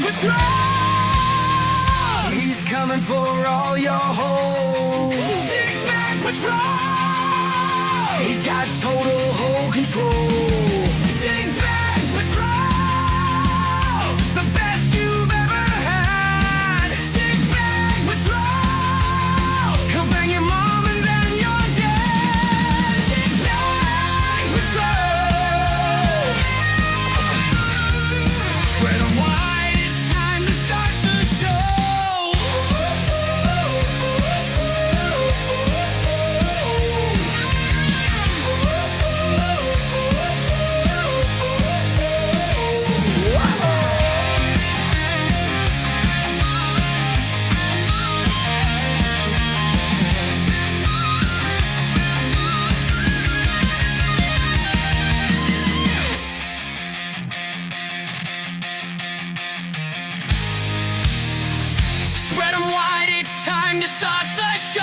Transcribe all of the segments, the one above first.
Patrol! He's coming for all your holes. Dig Bag Patrol! He's got total hole control. Dig Bag Patrol! The best you've ever had. Dig Bag Patrol! He'll bang your mom and then you're dead. Dig Bag Patrol! Spread 'em wide, it's time to start the Spread 'em wide, it's time to start the show.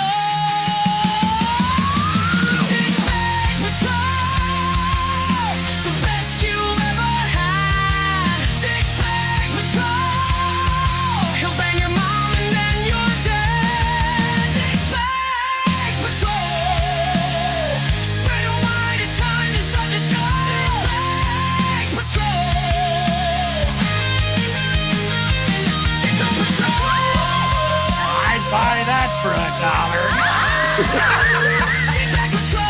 Dig Bag Patrol, the best you've ever had. Dig Bag Patrol, he'll bang your mom and then you're dead. Dig Bag Patrol, spread 'em wide, it's time to start the show. Dig Bag Patrol, Dig Bag Patrol. I'd buy that for $1. Dig Bag Patrol.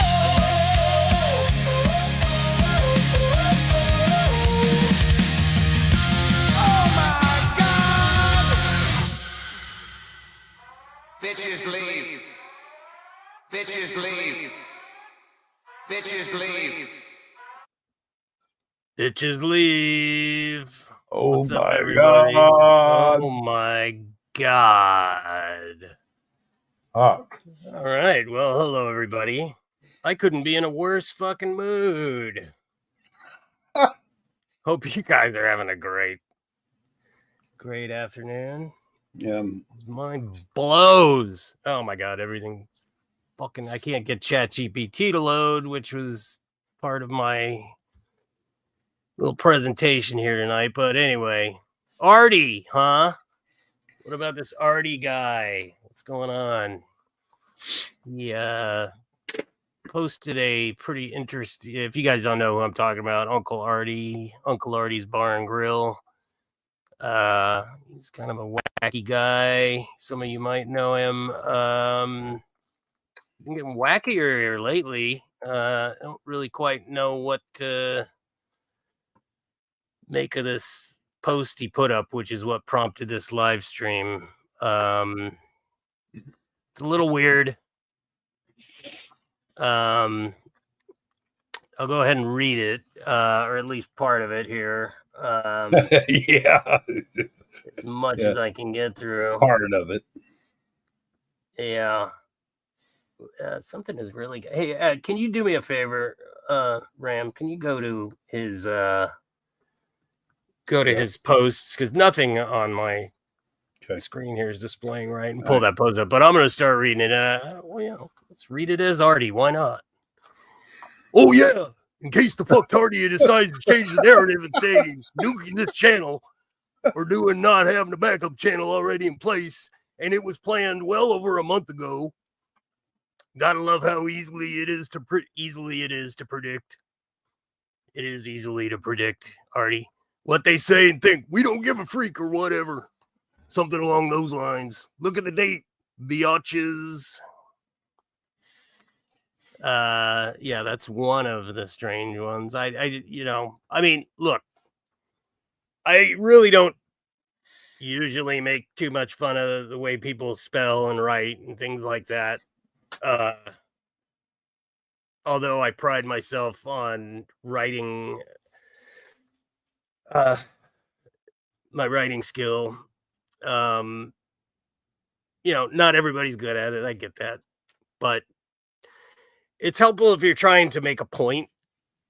Oh my God! Bitches leave. Bitches leave. Bitches leave. Bitches leave. Oh What's up, my everybody? God. Oh my God. Fuck. All right. Well, hello, everybody. I couldn't be in a worse fucking mood. Hope you guys are having a great afternoon. Yeah. Mine blows. Oh my God. Everything fucking, I can't get ChatGPT to load, which was part of my little presentation here tonight. But anyway, Arty, huh? What about this Arty guy? What's going on? He posted a pretty interesting, if you guys don't know who I'm talking about, Uncle Arty's Bar and Grill. He's kind of a wacky guy. Some of you might know him. Been getting wackier lately. I don't really quite know what to make of this post he put up, which is what prompted this live stream. It's a little weird. I'll go ahead and read it, or at least part of it here. Yeah. As much as I can get through. Part of it. Yeah. Something is really good. Hey, can you do me a favor, Ram? Can you go to his his posts, because nothing on my screen here is displaying right, and pull that post up. But I'm going to start reading it. Let's read it as Arty. Why not? Oh yeah, in case the fucked Arty decides to change the narrative and say he's nuking this channel or doing not having a backup channel already in place, and it was planned well over a month ago. Gotta love how easily it is to predict. It is easily to predict, Arty. What they say and think. We don't give a freak or whatever. Something along those lines. Look at the date, biatches. Yeah, that's one of the strange ones. I mean, look, I really don't usually make too much fun of the way people spell and write and things like that. Although I pride myself on writing, my writing skill. Not everybody's good at it. I get that, but it's helpful if you're trying to make a point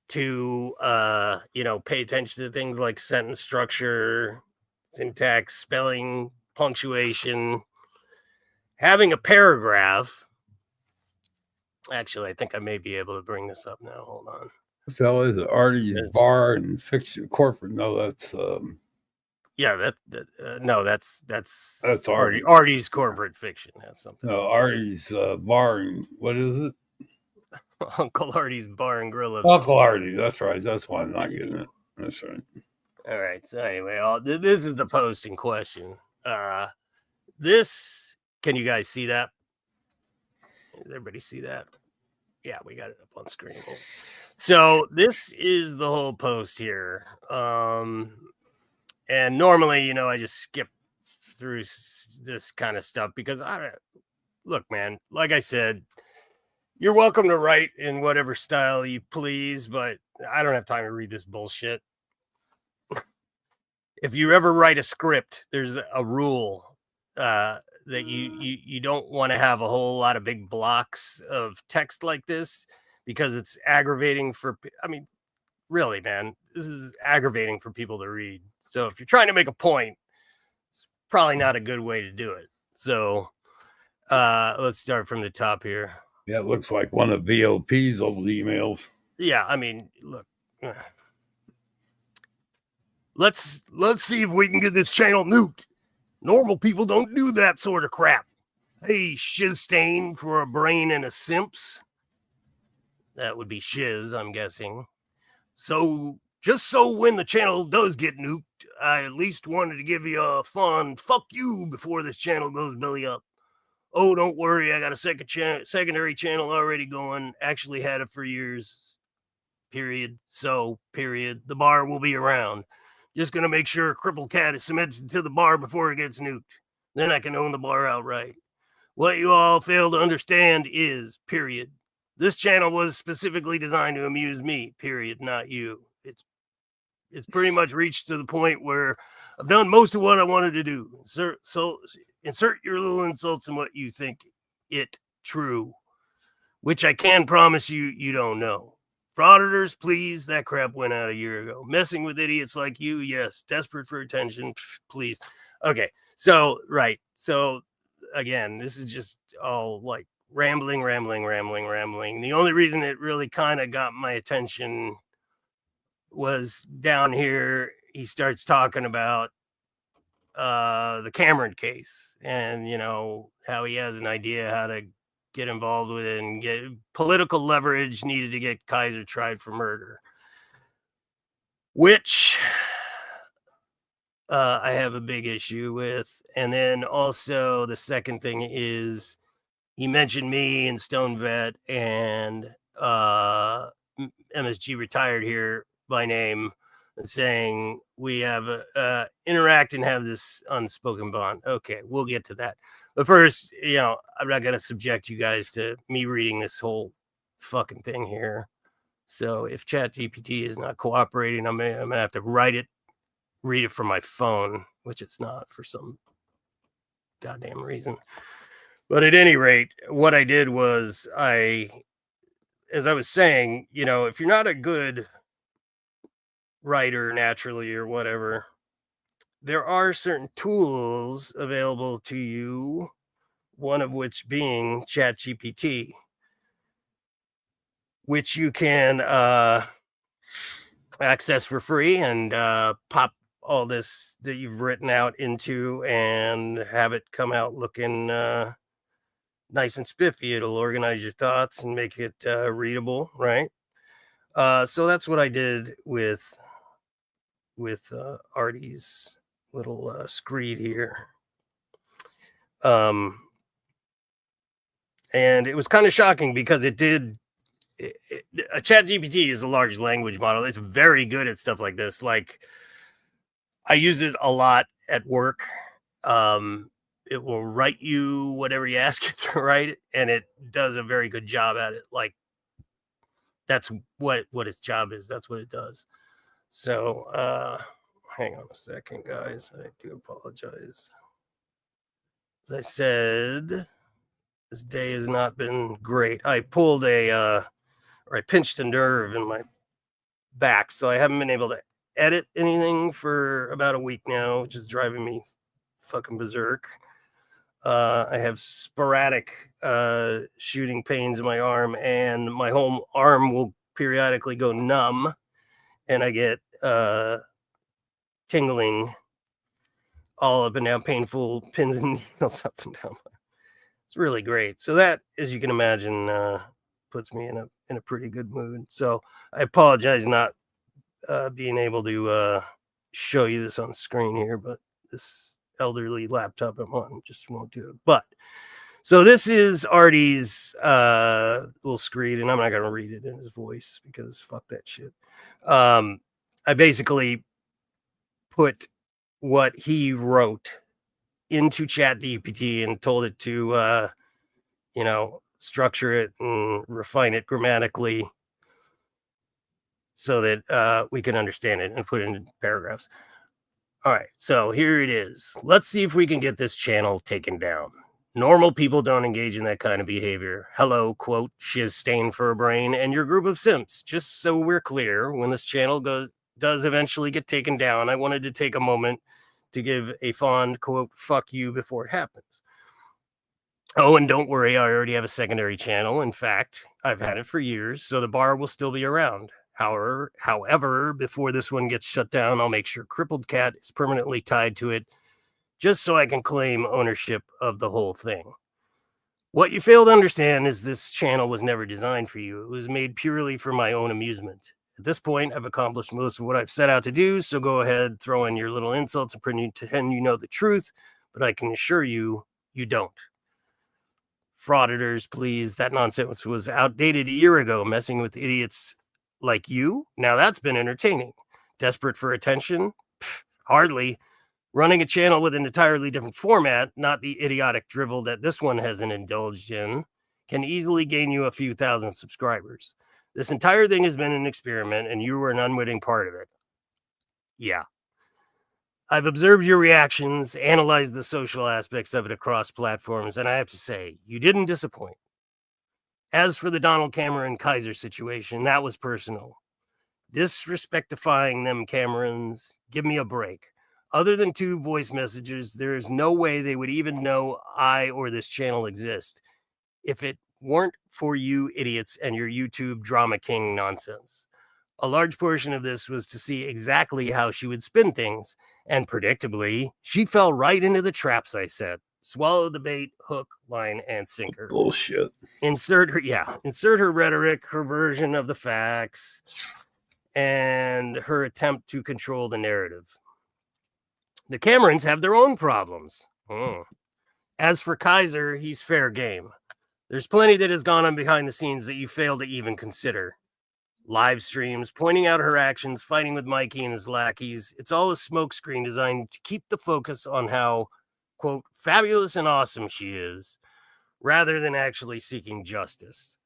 to, pay attention to things like sentence structure, syntax, spelling, punctuation, having a paragraph. Actually, I think I may be able to bring this up now. Hold on. So is Arty's Bar and Fiction Corporate? No, that's Yeah, no, that's Arty. Arty's corporate fiction. That's something. No, Arty's bar and what is it? Uncle Arty's Bar and Grill. Uncle Arty. That's right. That's why I'm not getting it. That's right. All right. So anyway, this is the post in question. This, can you guys see that? Does everybody see that? Yeah, we got it up on screen. So this is the whole post here. And normally, I just skip through this kind of stuff because look, man, like I said, you're welcome to write in whatever style you please, but I don't have time to read this bullshit. If you ever write a script, there's a rule that you don't want to have a whole lot of big blocks of text like this because it's aggravating really, man, this is aggravating for people to read. So if you're trying to make a point, it's probably not a good way to do it. So let's start from the top here. Yeah, it looks like one of VOP's old emails. Yeah, look. Let's see if we can get this channel nuked. Normal people don't do that sort of crap. Hey, shiz stain for a brain and a simps. That would be shiz, I'm guessing. So, just so when the channel does get nuked, I at least wanted to give you a fun fuck you before this channel goes belly up. Oh, don't worry, I got a secondary channel already going. Actually had it for years. Period. So, period. The bar will be around. Just going to make sure Cripple Cat is cemented to the bar before it gets nuked. Then I can own the bar outright. What you all fail to understand is, period. This channel was specifically designed to amuse me, period, not you. It's pretty much reached to the point where I've done most of what I wanted to do. Insert your little insults in what you think it true, which I can promise you don't know. Frauditors, please, that crap went out a year ago. Messing with idiots like you, yes. Desperate for attention, please. Okay, so, right. So, again, this is just all like rambling. The only reason it really kind of got my attention was down here. He starts talking about the Cameron case and, how he has an idea how to get involved with it and get political leverage needed to get Kaiser tried for murder, which I have a big issue with. And then also the second thing is he mentioned me and Stone Vet and MSG Retired here by name and saying we have interact and have this unspoken bond. Okay, we'll get to that. But first, I'm not going to subject you guys to me reading this whole fucking thing here. So if ChatGPT is not cooperating, I'm going to have to read it from my phone, which it's not for some goddamn reason. But at any rate, what I did was as I was saying, if you're not a good writer naturally or whatever, there are certain tools available to you, one of which being ChatGPT, which you can access for free and pop all this that you've written out into and have it come out looking nice and spiffy. It'll organize your thoughts and make it readable, right? So that's what I did with Arty's little screed here. And it was kind of shocking because a ChatGPT is a large language model. It's very good at stuff like this. Like, I use it a lot at work. It will write you whatever you ask it to write, and it does a very good job at it. Like, that's what its job is. That's what it does. So, hang on a second, guys. I do apologize. As I said, this day has not been great. I pulled I pinched a nerve in my back, so I haven't been able to edit anything for about a week now, which is driving me fucking berserk. I have sporadic shooting pains in my arm, and my whole arm will periodically go numb, and I get tingling all up and down, painful pins and needles up and down. It's really great. So that, as you can imagine, puts me in a pretty good mood. So I apologize not being able to show you this on screen here, but this elderly laptop I'm on just won't do it. But so this is Arty's little screed, and I'm not gonna read it in his voice because fuck that shit. I basically put what he wrote into ChatGPT and told it to structure it and refine it grammatically so that we can understand it and put it in paragraphs. All right, so here it is. Let's see if we can get this channel taken down. Normal people don't engage in that kind of behavior. Hello, quote, shiz stain for a brain, and your group of simps. Just so we're clear, when this channel does eventually get taken down, I wanted to take a moment to give a fond, quote, fuck you before it happens. Oh, and don't worry, I already have a secondary channel. In fact, I've had it for years, so the bar will still be around. However, before this one gets shut down, I'll make sure Crippled Cat is permanently tied to it, just so I can claim ownership of the whole thing. What you fail to understand is this channel was never designed for you. It was made purely for my own amusement. At this point, I've accomplished most of what I've set out to do, so go ahead, throw in your little insults and pretend you know the truth, but I can assure you, you don't. Frauditors, please. That nonsense was outdated a year ago, messing with idiots like you. Now that's been entertaining. Desperate for attention? Pfft, hardly. Running a channel with an entirely different format, not the idiotic drivel that this one hasn't indulged in, can easily gain you a few thousand subscribers. This entire thing has been an experiment, and you were an unwitting part of it. Yeah. I've observed your reactions, analyzed the social aspects of it across platforms, and I have to say, you didn't disappoint. As for the Donald Cameron Kaiser situation, that was personal. Disrespectifying them Camerons, give me a break. Other than 2 voice messages, there is no way they would even know I or this channel exist if it weren't for you idiots and your YouTube drama king nonsense. A large portion of this was to see exactly how she would spin things, and predictably, she fell right into the traps I set. Swallow the bait, hook, line, and sinker. Bullshit. Insert her rhetoric, her version of the facts, and her attempt to control the narrative. The Camerons have their own problems. As for Kaiser, he's fair game. There's plenty that has gone on behind the scenes that you fail to even consider. Live streams, pointing out her actions, fighting with Mikey and his lackeys. It's all a smokescreen designed to keep the focus on how, quote, fabulous and awesome she is, rather than actually seeking justice.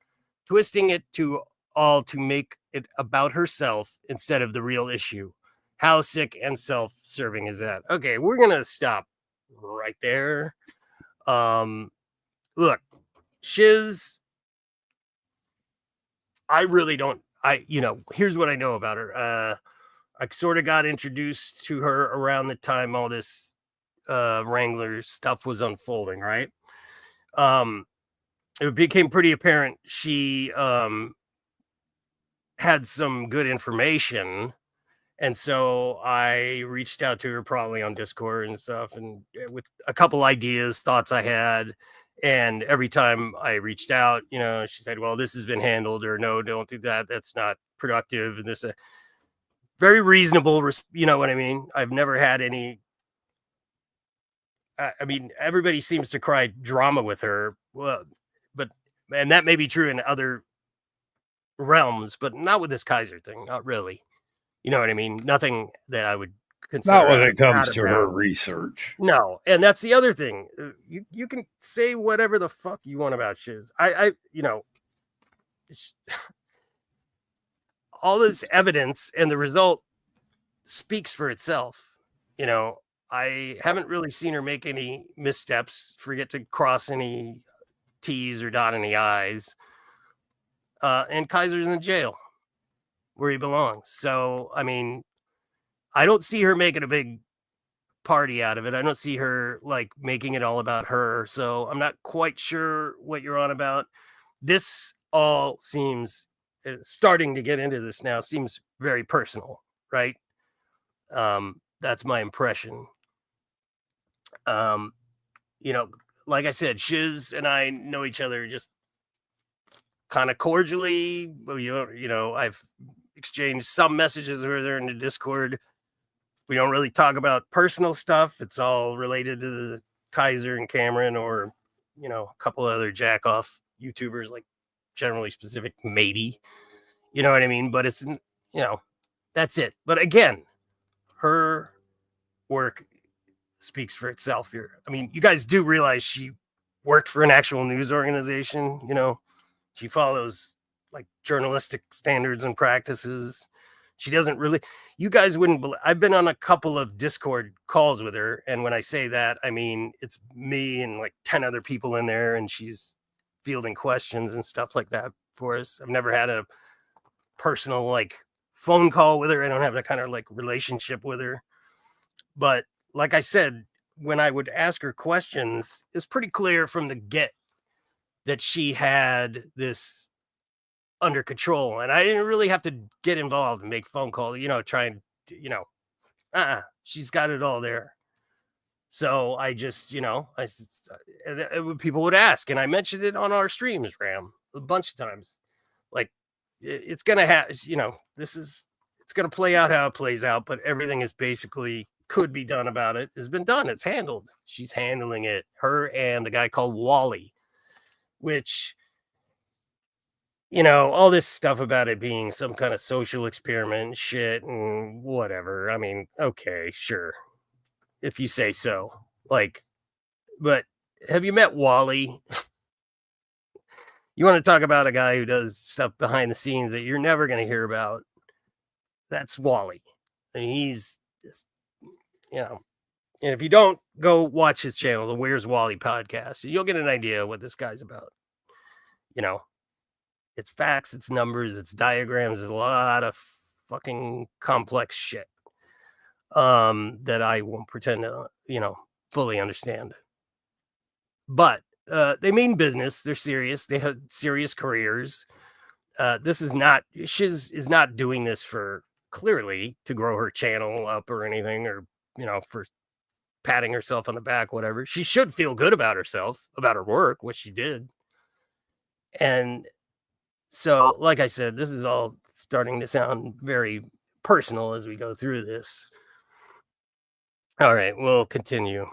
Twisting it to make it about herself instead of the real issue. How sick and self-serving is that? Okay, we're going to stop right there. Look, Shiz, I really don't, here's what I know about her. I sort of got introduced to her around the time all this Wrangler stuff was unfolding, right? It became pretty apparent she had some good information. And so I reached out to her probably on Discord and stuff, and with a couple ideas, thoughts I had. And every time I reached out, she said, well, this has been handled, or no, don't do that. That's not productive. And this, very reasonable, you know what I mean? I've never had any, everybody seems to cry drama with her. Well, and that may be true in other realms, but not with this Kaiser thing. Not really. You know what I mean? Nothing that I would consider. Not when it comes to her research. No, and that's the other thing. You can say whatever the fuck you want about Shiz. All this evidence and the result speaks for itself. I haven't really seen her make any missteps, forget to cross any T's or dot any I's. And Kaiser's in jail where he belongs. So, I don't see her making a big party out of it. I don't see her making it all about her. So I'm not quite sure what you're on about. This all seems, starting to get into this now, seems very personal, right? That's my impression. You know, like I said, Shiz and I know each other just kind of cordially. You know, I've exchanged some messages with her in the Discord. We don't really talk about personal stuff. It's all related to the Kaiser and Cameron, or, you know, a couple of other jack off YouTubers, like generally specific, maybe. You know what I mean? But it's, you know, that's it. But again, her work speaks for itself here. I mean, you guys do realize she worked for an actual news organization, you know? She follows like journalistic standards and practices. She doesn't really, you guys wouldn't believe, I've been on a couple of Discord calls with her. And when I say that, I mean, it's me and like 10 other people in there, and she's fielding questions and stuff like that for us. I've never had a personal like phone call with her. I don't have that kind of like relationship with her. But like I said, when I would ask her questions, it was pretty clear from the get that she had this under control, and I didn't really have to get involved and make phone calls, you know, try and, you know, she's got it all there. So I just, you know, people would ask, and I mentioned it on our streams, Ram, a bunch of times. Like, it's going to have, you know, it's going to play out how it plays out, but everything is basically could be done about it has been done. It's handled. She's handling it. Her and the guy called Wally, which, you know, all this stuff about it being some kind of social experiment shit and whatever. I mean, okay, sure. If you say so. Like, but have you met Wally? You want to talk about a guy who does stuff behind the scenes that you're never going to hear about? That's Wally. And he's just, you know, and if you don't, go watch his channel, the Where's Wally podcast. You'll get an idea what this guy's about. You know, it's facts, it's numbers, it's diagrams. There's a lot of fucking complex shit that I won't pretend to, you know, fully understand. But they mean business. They're serious. They have serious careers. Shiz is not doing this for clearly to grow her channel up or anything, or, you know, for patting herself on the back, whatever. She should feel good about herself, about her work, what she did. And so, like I said, this is all starting to sound very personal as we go through this. All right, we'll continue.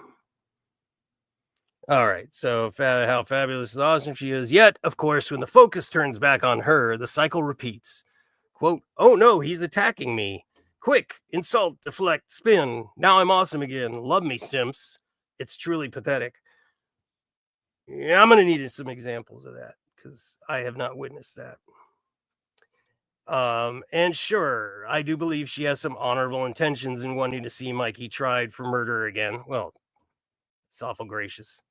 All right, so how fabulous and awesome she is. Yet, of course, when the focus turns back on her, the cycle repeats. Quote, "Oh no, he's attacking me. Quick, insult, deflect, spin. Now I'm awesome again. Love me, simps." It's truly pathetic. Yeah, I'm going to need some examples of that, because I have not witnessed that. And sure, I do believe she has some honorable intentions in wanting to see Mikey tried for murder again. Well, it's awful gracious.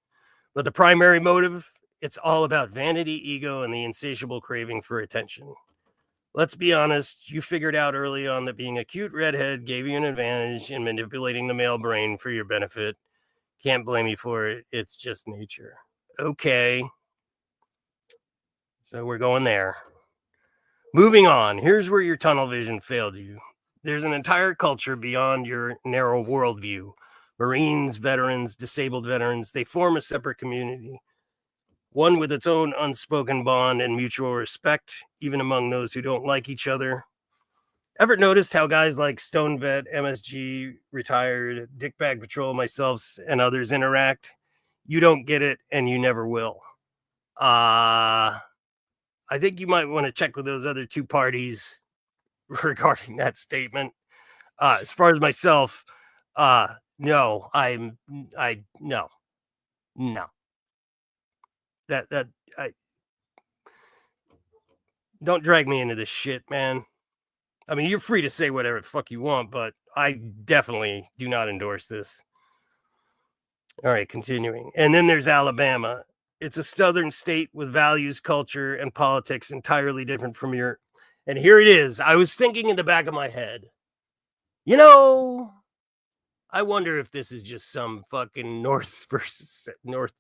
But the primary motive, it's all about vanity, ego, and the insatiable craving for attention. Let's be honest, you figured out early on that being a cute redhead gave you an advantage in manipulating the male brain for your benefit. Can't blame you for it. It's just nature. Okay. So we're going there. Moving on. Here's where your tunnel vision failed you. There's an entire culture beyond your narrow worldview. Marines, veterans, disabled veterans, they form a separate community. One with its own unspoken bond and mutual respect, even among those who don't like each other. Ever noticed how guys like Stone Vet, MSG, Retired, Dickbag Patrol, myself, and others interact? You don't get it, and you never will. I think you might want to check with those other two parties regarding that statement. As far as myself, no. That I don't drag me into this shit, man. I mean, you're free to say whatever the fuck you want, but I definitely do not endorse this. All right, continuing. And then there's Alabama. It's a southern state with values, culture, and politics entirely different from your. And here it is. I was thinking in the back of my head, you know, I wonder if this is just some fucking North versus North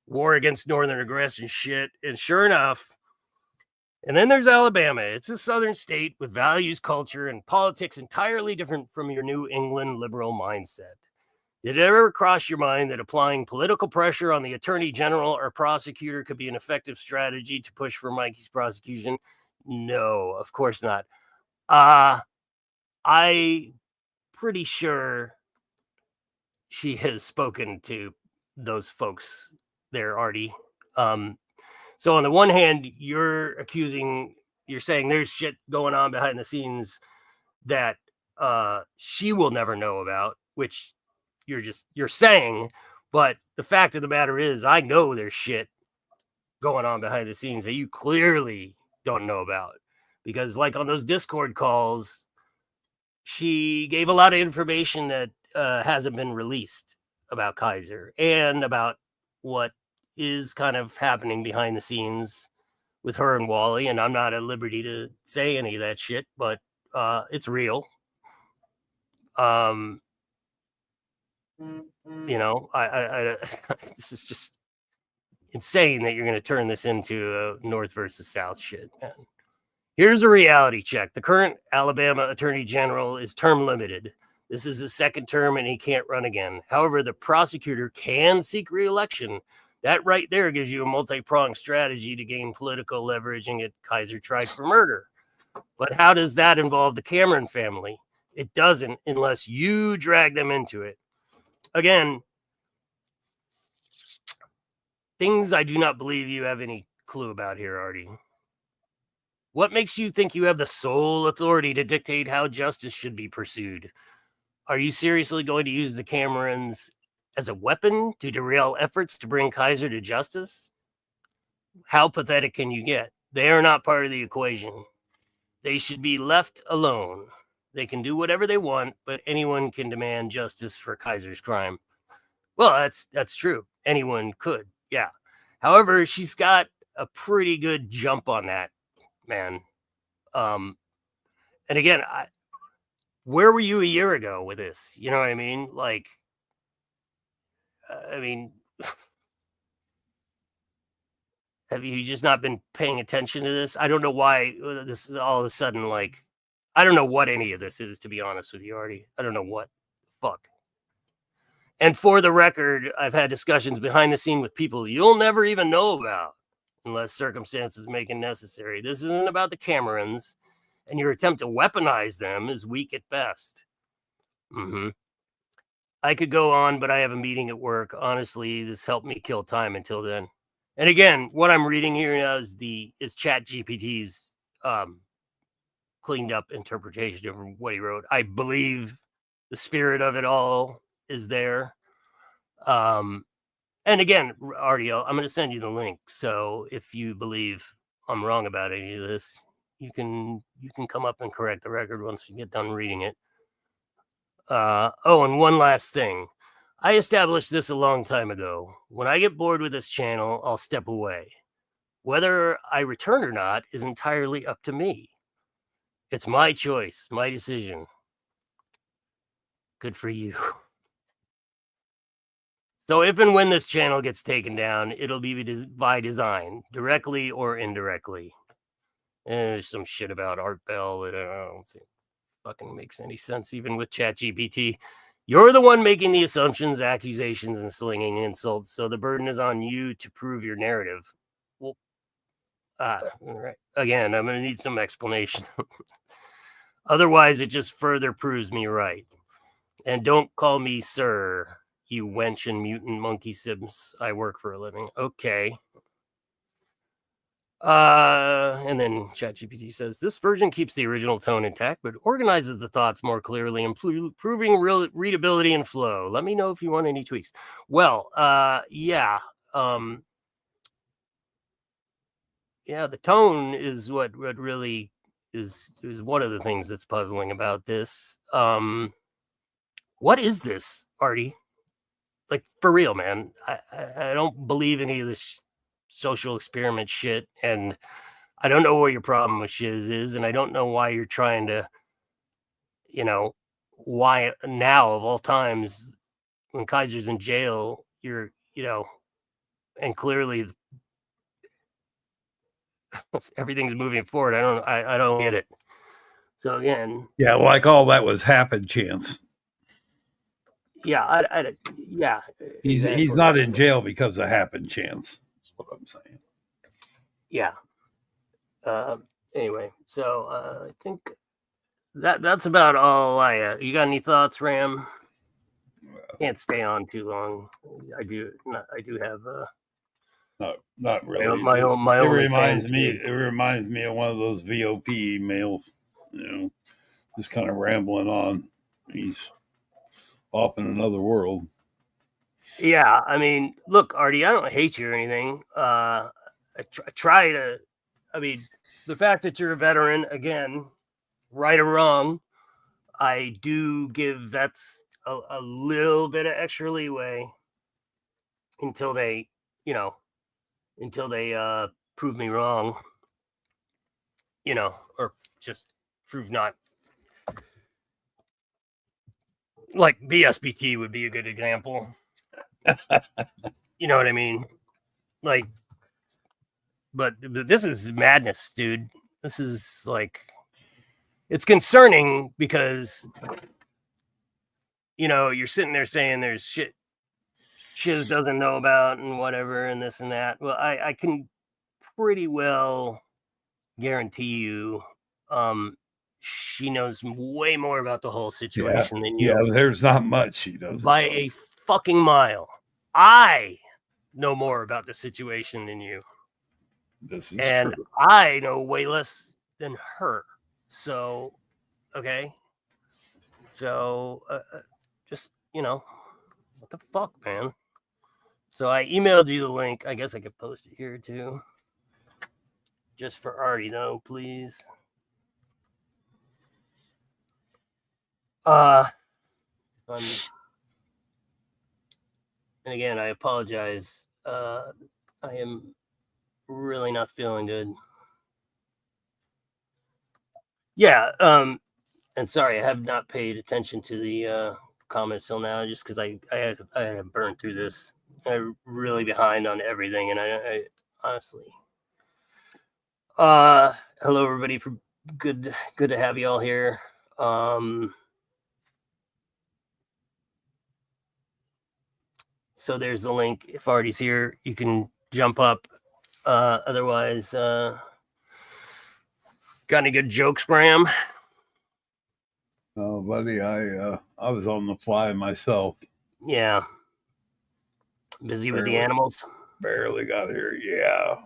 war against Northern aggression shit. And sure enough, and then there's Alabama. It's a southern state with values, culture, and politics entirely different from your New England liberal mindset. Did it ever cross your mind that applying political pressure on the attorney general or prosecutor could be an effective strategy to push for Mikey's prosecution? No, of course not. I pretty sure she has spoken to those folks there, Arty. So on the one hand, you're saying there's shit going on behind the scenes that she will never know about, which you're saying, but the fact of the matter is I know there's shit going on behind the scenes that you clearly don't know about, because like on those Discord calls, she gave a lot of information that hasn't been released about Kaiser and about what is kind of happening behind the scenes with her and Wally. And I'm not at liberty to say any of that shit, but it's real. You know, I this is just insane that you're going to turn this into a North versus South shit, man. Here's a reality check. The current Alabama Attorney General is term limited. This is his second term and he can't run again. However, the prosecutor can seek re-election. That right there gives you a multi-pronged strategy to gain political leverage and get Kaiser tried for murder. But how does that involve the Cameron family? It doesn't unless you drag them into it. Again, things I do not believe you have any clue about here, Arty. What makes you think you have the sole authority to dictate how justice should be pursued? Are you seriously going to use the Camerons as a weapon to derail efforts to bring Kaiser to justice? How pathetic can you get? They are not part of the equation. They should be left alone. They can do whatever they want, but anyone can demand justice for Kaiser's crime. Well, that's true. Anyone could, yeah. However, she's got a pretty good jump on that, man. And again, where were you a year ago with this? You know what I mean? Like, have you just not been paying attention to this? I don't know why this is all of a sudden like, I don't know what any of this is, to be honest with you, Arty. I don't know what. Fuck. And for the record, I've had discussions behind the scene with people you'll never even know about unless circumstances make it necessary. This isn't about the Camerons, and your attempt to weaponize them is weak at best. I could go on, but I have a meeting at work. Honestly, this helped me kill time until then. And again, what I'm reading here now is ChatGPT's cleaned up interpretation of what he wrote. I believe the spirit of it all is there. And again, Arty, I'm going to send you the link. So if you believe I'm wrong about any of this, you can come up and correct the record once you get done reading it. And one last thing. I established this a long time ago. When I get bored with this channel, I'll step away. Whether I return or not is entirely up to me. It's my choice, my decision. Good for you. So if and when this channel gets taken down, it'll be by design, directly or indirectly. And there's some shit about Art Bell that I don't think fucking makes any sense, even with ChatGPT. You're the one making the assumptions, accusations, and slinging insults, so the burden is on you to prove your narrative. Well, right. Again, I'm going to need some explanation. Otherwise, it just further proves me right. And don't call me sir, you wench and mutant monkey sims. I work for a living. Okay. And then ChatGPT says, this version keeps the original tone intact, but organizes the thoughts more clearly, improving readability and flow. Let me know if you want any tweaks. Well, yeah. Yeah, the tone is what really is one of the things that's puzzling about this. What is this, Arty? Like, for real, man. I don't believe any of this social experiment shit, and I don't know what your problem with Shiz is, and I don't know why you're trying to, why now of all times when Kaiser's in jail, you're, and clearly everything's moving forward. I don't get it. So again, yeah, like all that was happen chance. Yeah. He's exactly. not in jail because of happen chance. That's what I'm saying. Yeah. Anyway, so I think that's about all you got any thoughts, Ram? Can't stay on too long. I do have Not really. my It own reminds me. gig. It reminds me of one of those VOP emails. Just kind of rambling on. He's off in another world. Yeah, I mean, look, Arty, I don't hate you or anything. I try to. I mean, the fact that you're a veteran, again, right or wrong, I do give vets a little bit of extra leeway until they, prove me wrong, or just prove not. Like BSBT would be a good example. You know what I mean? Like, but this is madness, dude. This is like, it's concerning because, you're sitting there saying there's shit Shiz doesn't know about and whatever and this and that. Well, I can pretty well guarantee you she knows way more about the whole situation than you. Yeah, there's not much she does. By a fucking mile. I know more about the situation than you. This is and true. I know way less than her. So, okay. So, just, what the fuck, man? So I emailed you the link. I guess I could post it here too. Just for Arty, though, please. And again, I apologize. I am really not feeling good. Yeah, and sorry, I have not paid attention to the comments till now, just because I had burned through this. I'm really behind on everything, and I honestly. Hello, everybody. Good to have you all here. So there's the link. If Arty's here, you can jump up. Otherwise, got any good jokes, Graham? Oh, buddy, I was on the fly myself. Yeah. Busy with the animals? Barely got here. Yeah.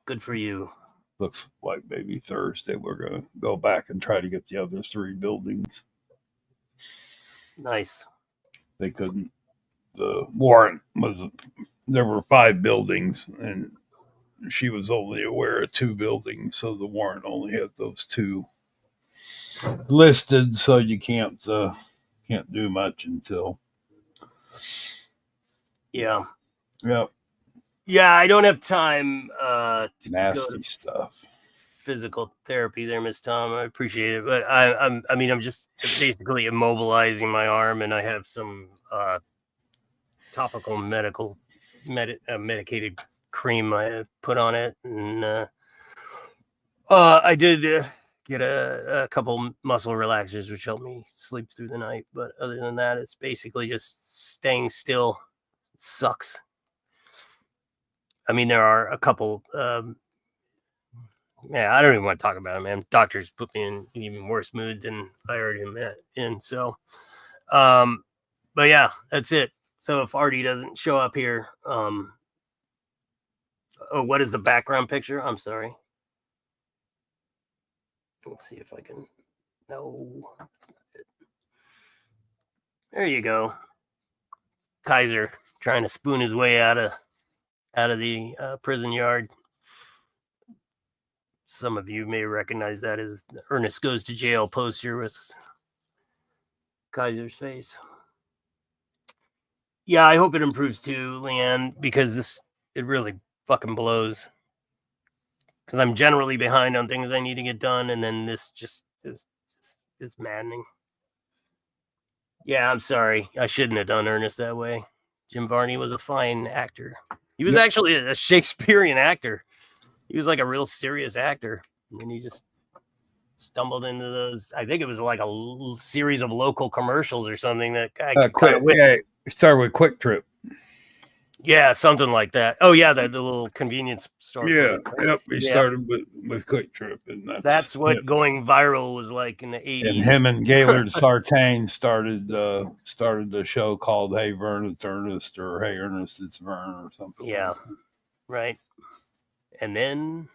Good for you. Looks like maybe Thursday we're going to go back and try to get the other 3 buildings. Nice. They couldn't. The warrant there were 5 buildings, and she was only aware of 2 buildings, so the warrant only had those 2 listed, so you can't do much until. Yeah. Yep. Yeah, I don't have time to nasty go to stuff. Physical therapy there, Miss Tom. I appreciate it, but I'm just basically immobilizing my arm, and I have some topical medicated cream I put on it, and I did get a couple muscle relaxers, which helped me sleep through the night. But other than that, it's basically just staying still. It sucks. I mean, there are a couple. I don't even want to talk about it, man. Doctors put me in even worse mood than I already am in. So, but yeah, that's it. So if Arty doesn't show up here, what is the background picture? I'm sorry. Let's see if I can. No, that's not it. There you go. Kaiser trying to spoon his way out of the prison yard. Some of you may recognize that as the Ernest Goes to Jail poster with Kaiser's face. Yeah, I hope it improves too, Leanne, because it really fucking blows. Because I'm generally behind on things I need to get done, and then this just is maddening. Yeah, I'm sorry. I shouldn't have done Ernest that way. Jim Varney was a fine actor. He was actually a Shakespearean actor. He was like a real serious actor. And then he just stumbled into those. I think it was like a series of local commercials or something that I kind Quick, of yeah, it started with Quick Trip. yeah, something like that. Oh yeah, the little convenience store. Yeah, place, right? yep. He Yeah, started with Quick Trip, and that's what it. going viral was like in the And 80s. him and Gaylord Sartain started a show called Hey Vern, it's Ernest, or Hey Ernest, it's Vern, or something. Yeah, Like that. right. And then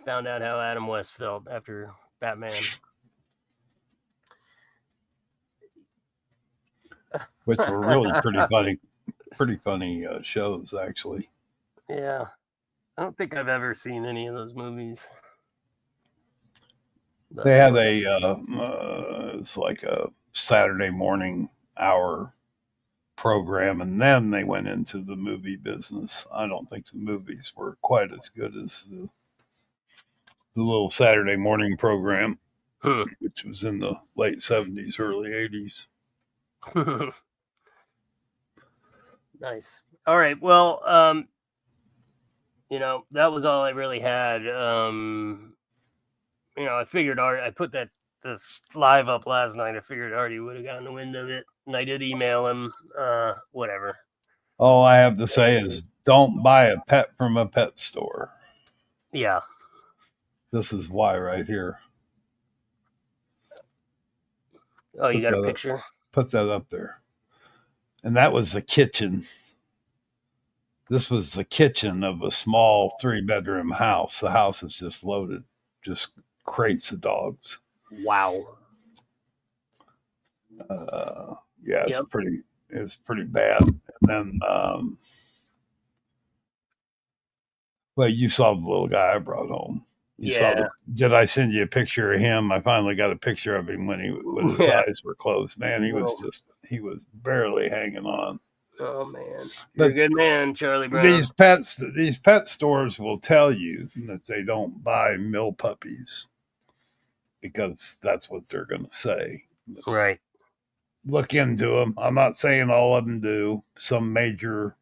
found out how Adam West felt after Batman. Which were really pretty funny shows actually. Yeah, I don't think I've ever seen any of those movies. But, They had it's like a Saturday morning hour program, and then they went into the movie business. I don't think the movies were quite as good as the little Saturday morning program, which was in the late 70s, early 80s. Nice. All right. Well, that was all I really had. I figured I put this live up last night. I figured Artie would have gotten the wind of it, and I did email him. Whatever. All I have to say is don't buy a pet from a pet store. Yeah. This is why right here. Oh, you got a picture? Put that up there. And that was the kitchen. This was the kitchen of a small 3-bedroom house. The house is just loaded, just crates of dogs. Wow. Yeah, it's pretty bad. And then, well, you saw the little guy I brought home. Did I send you a picture of him? I finally got a picture of him when his eyes were closed. Man, he was barely hanging on. Oh man, you're a good man, Charlie Brown. These pet stores will tell you that they don't buy mill puppies because that's what they're going to say. Right. Look into them. I'm not saying all of them do. Some major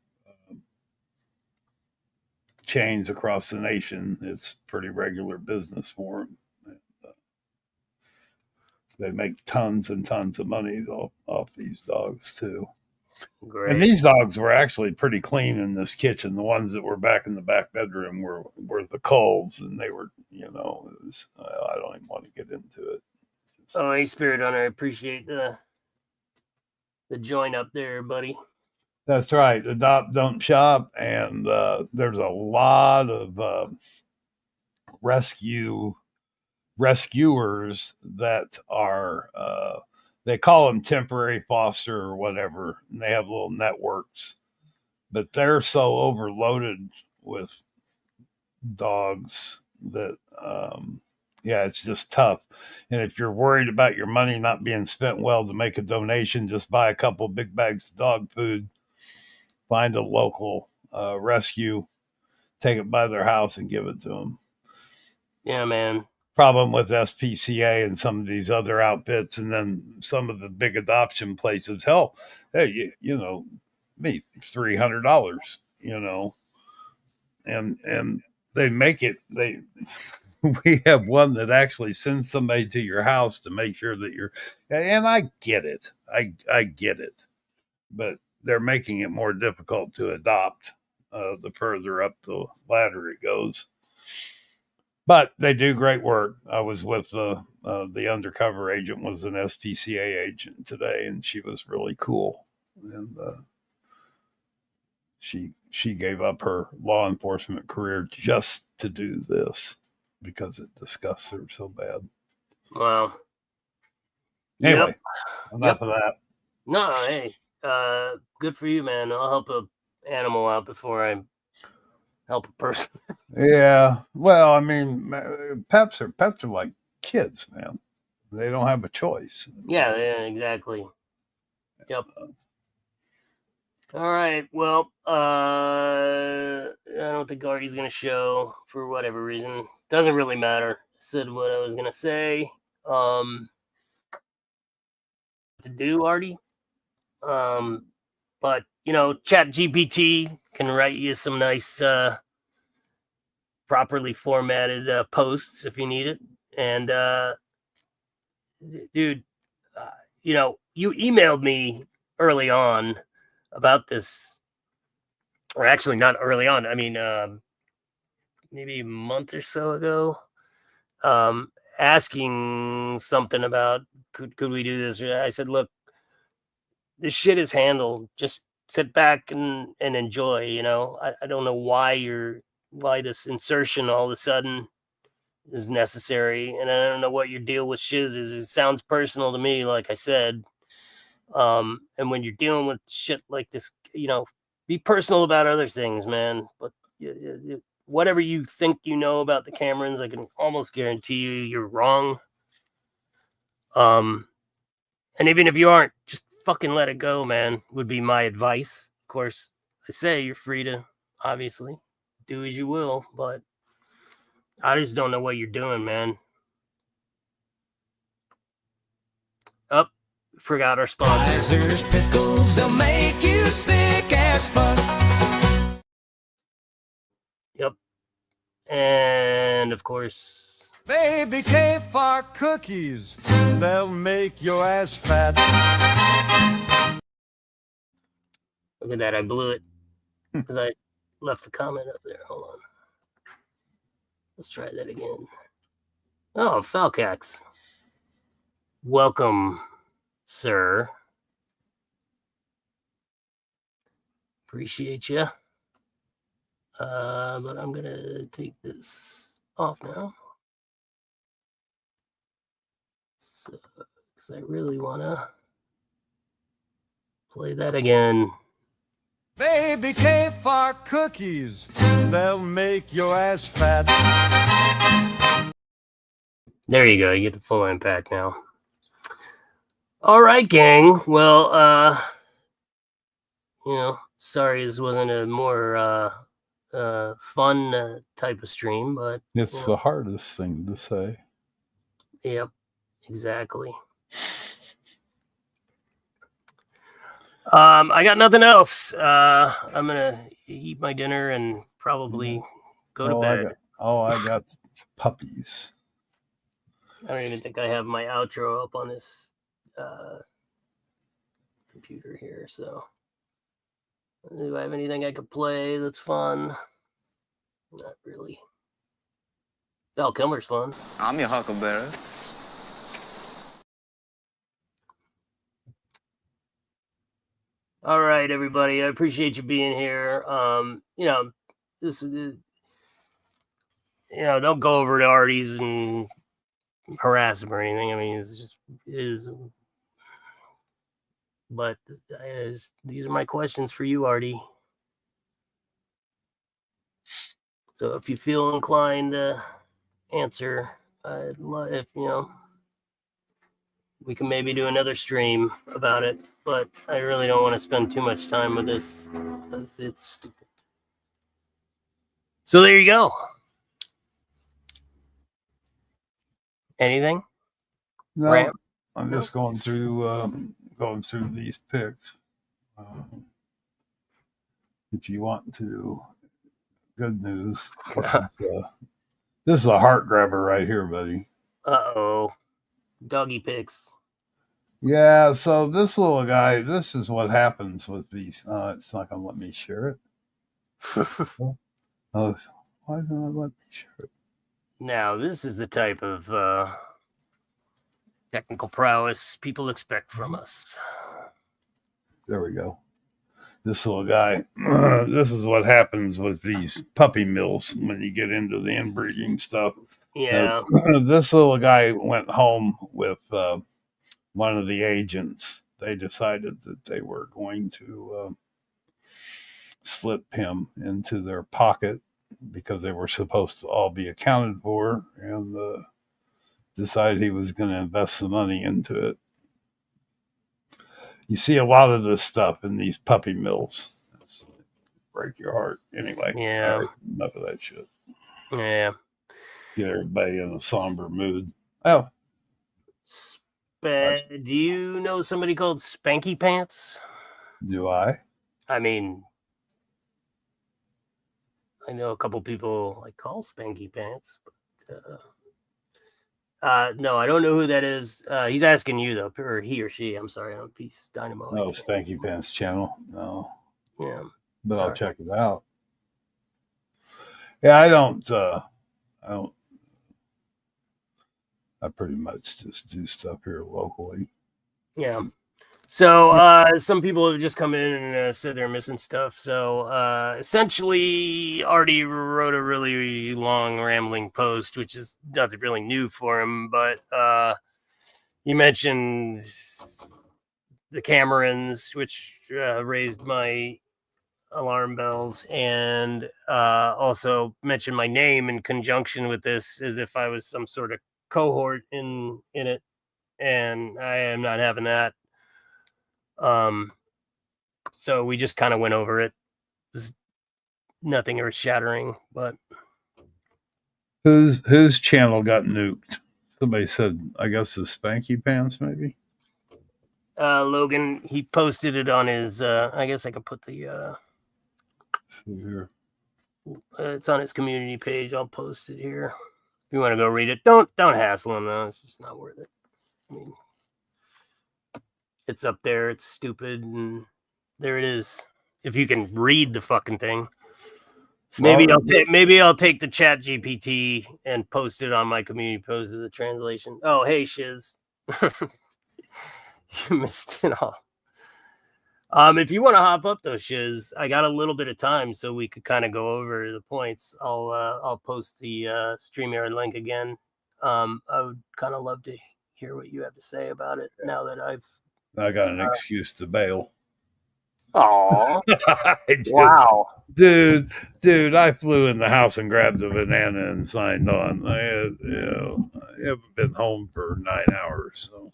chains across the nation, it's pretty regular business for them. They make tons and tons of money off these dogs too. Great. And these dogs were actually pretty clean in this kitchen. The ones that were back in the back bedroom were the culls, and they were, I don't even want to get into it. Oh, hey, Spirit Hunter, I appreciate the join up there, buddy. That's right. Adopt, don't shop, and there's a lot of rescuers that are they call them temporary foster or whatever, and they have little networks, but they're so overloaded with dogs that it's just tough. And if you're worried about your money not being spent well to make a donation, just buy a couple big bags of dog food, find a local rescue, take it by their house and give it to them. Yeah, man. Problem with SPCA and some of these other outfits, and then some of the big adoption places. Hell, hey, me $300, and they make it. We have one that actually sends somebody to your house to make sure that you're. And I get it. I get it, but they're making it more difficult to adopt the further up the ladder it goes. But they do great work. I was with the undercover agent was an SPCA agent today, and she was really cool. And she gave up her law enforcement career just to do this because it disgusts her so bad. Wow. Anyway, enough of that. No, hey, good for you, man. I'll help an animal out before I help a person. Yeah. Well, I mean, pets are like kids, man. They don't have a choice. Yeah, exactly. Yep. All right. Well, I don't think Artie's going to show for whatever reason. Doesn't really matter. Said what I was going to say. To do, Artie. But, Chat GPT can write you some nice properly formatted posts if you need it. And dude, you emailed me early on about this, or actually not early on. I mean, maybe a month or so ago, asking something about could we do this? I said, look, this shit is handled. Just sit back and enjoy. I don't know why this insertion all of a sudden is necessary, and I don't know what your deal with shiz is. It sounds personal to me, like I said. And when you're dealing with shit like this, be personal about other things, man. But whatever you think you know about the Camerons, I can almost guarantee you're wrong. And even if you aren't, just fucking let it go, man, would be my advice. Of course, I say you're free to, obviously, do as you will, but I just don't know what you're doing, man. Up. Forgot our sponsor. Kaiser's pickles, they'll make you sick as fuck. Yep. And of course, Baby K-Far cookies, they'll make your ass fat. look at that. I blew it because I left the comment up there. Hold on. Let's try that again. Oh, Falcax. Welcome, sir. Appreciate you. But I'm gonna take this off now. So, because I really wanna play that again. Baby K-Far cookies, they'll make your ass fat. There you go. You get the full impact now. All right, gang. Well, sorry this wasn't a more fun type of stream, but It's the hardest thing to say. Yep, exactly. I got nothing else. I'm gonna eat my dinner and probably go to bed. I got puppies. I don't even think I have my outro up on this computer here. So, do I have anything I could play that's fun? Not really. Val Kilmer's fun. I'm your huckleberry. All right, everybody. I appreciate you being here. This is, don't go over to Arty's and harass him or anything. I mean, it is. But these are my questions for you, Arty. So if you feel inclined to answer, I'd love if we can maybe do another stream about it. But I really don't want to spend too much time with this because it's stupid. So there you go. Anything? No, Ramp? I'm just going through these picks. If you want to, good news. This is a heart grabber right here, buddy. Uh-oh. Doggy pics. Yeah, so this little guy, this is what happens with these. It's not going to let me share it. Oh, why doesn't it let me share it? Now, this is the type of technical prowess people expect from us. There we go. This little guy, this is what happens with these puppy mills when you get into the inbreeding stuff. Yeah. This little guy went home with one of the agents. They decided that they were going to slip him into their pocket because they were supposed to all be accounted for, and decided he was going to invest the money into it. You see a lot of this stuff in these puppy mills. That's break your heart. Anyway, Yeah. right, enough of that shit. Yeah. Get everybody in a somber mood. Oh, Do you know somebody called Spanky Pants? do I? I mean, I know a couple people like call Spanky Pants, but no, I don't know who that is. He's asking you though, or he or she. I'm sorry, on Peace Dynamo. No, Spanky Pants channel. No. Yeah, but sorry. I'll check it out. Yeah, I don't. I pretty much just do stuff here locally. Yeah. So some people have just come in and said they're missing stuff. So essentially, Arty wrote a really long, rambling post, which is nothing really new for him. But you mentioned the Camerons, which raised my alarm bells, and also mentioned my name in conjunction with this, as if I was some sort of cohort in it, and I am not having that. So we just kind of went over it. There's nothing earth shattering, but whose channel got nuked? Somebody said, I guess the Spanky Pants, maybe. Logan, he posted it on his. I guess I could put the. Here. It's on his community page. I'll post it here. If you want to go read it, don't hassle him though. It's just not worth it. I mean, it's up there. It's stupid, and there it is. If you can read the fucking thing, maybe I'll take the Chat GPT and post it on my community post as a translation. Oh, hey, Shiz, you missed it all. If you want to hop up though, Shiz, I got a little bit of time, so we could kind of go over the points. I'll post the StreamYard link again. I would kind of love to hear what you have to say about it now that I got an excuse to bail. Oh, wow, dude! I flew in the house and grabbed a banana and signed on. I haven't been home for 9 hours, so.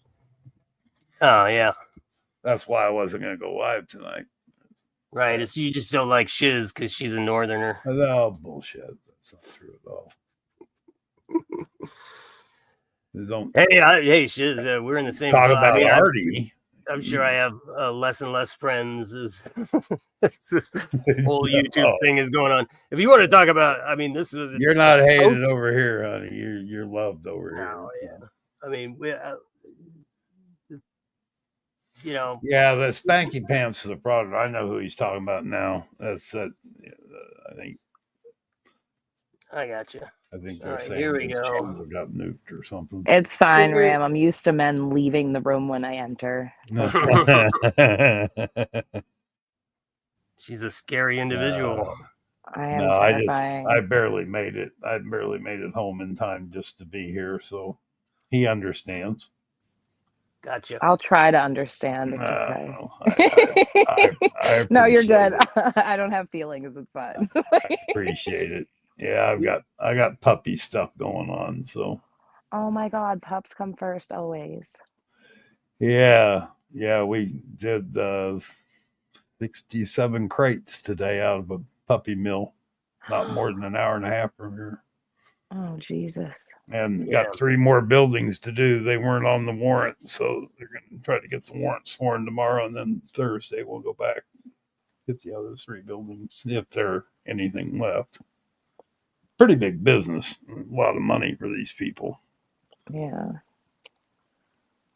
Oh yeah, that's why I wasn't going to go live tonight. Right, it's you just don't like Shiz because she's a northerner. No bullshit. That's not true at all. Don't. Hey, Shiz, we're in the same. Talk about Arty. I'm sure I have less and less friends as this whole YouTube thing is going on. If you want to talk about, I mean, this is you're not hated over here, honey. You're loved over here. Oh yeah, I mean, we, you know. Yeah, the Spanky Pants is a product. I know who he's talking about now. That's that. I think. I got you. I think they're saying here we his go. channel got nuked or something. It's fine, Ram. I'm used to men leaving the room when I enter. She's a scary individual. I am terrifying. I barely made it. I barely made it home in time just to be here, so he understands. Gotcha. I'll try to understand. It's okay. I no, you're good. I don't have feelings. It's fine. I appreciate it. Yeah, I got puppy stuff going on, so. Oh my God, pups come first always. Yeah, we did 67 crates today out of a puppy mill, not more than an hour and a half from here. Oh Jesus! And got 3 more buildings to do. They weren't on the warrant, so they're going to try to get some warrants for them tomorrow, and then Thursday we'll go back, get the other 3 buildings if there's anything left. Pretty big business, a lot of money for these people. Yeah.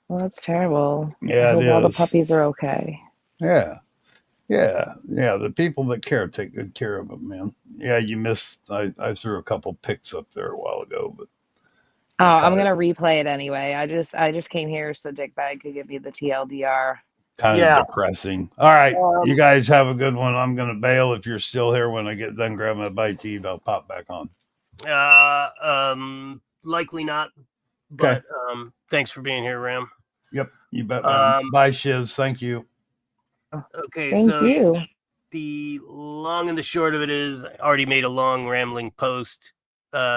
Well, that's terrible. Yeah, I hope it all the is. puppies are okay. Yeah. The people that care take good care of them, man. Yeah, you missed. I threw a couple pics up there a while ago, but. Oh, I'm gonna replay it anyway. I just came here so Dickbag could give me the TLDR. Kind of depressing. All right, you guys have a good one. I'm gonna bail. If you're still here when I get done grabbing my bite to eat, I'll pop back on. Likely not. Okay. But thanks for being here, Ram. Yep, you bet. Bye, Shiz. Thank you. Okay, Thank you. The long and the short of it is, I already made a long rambling post.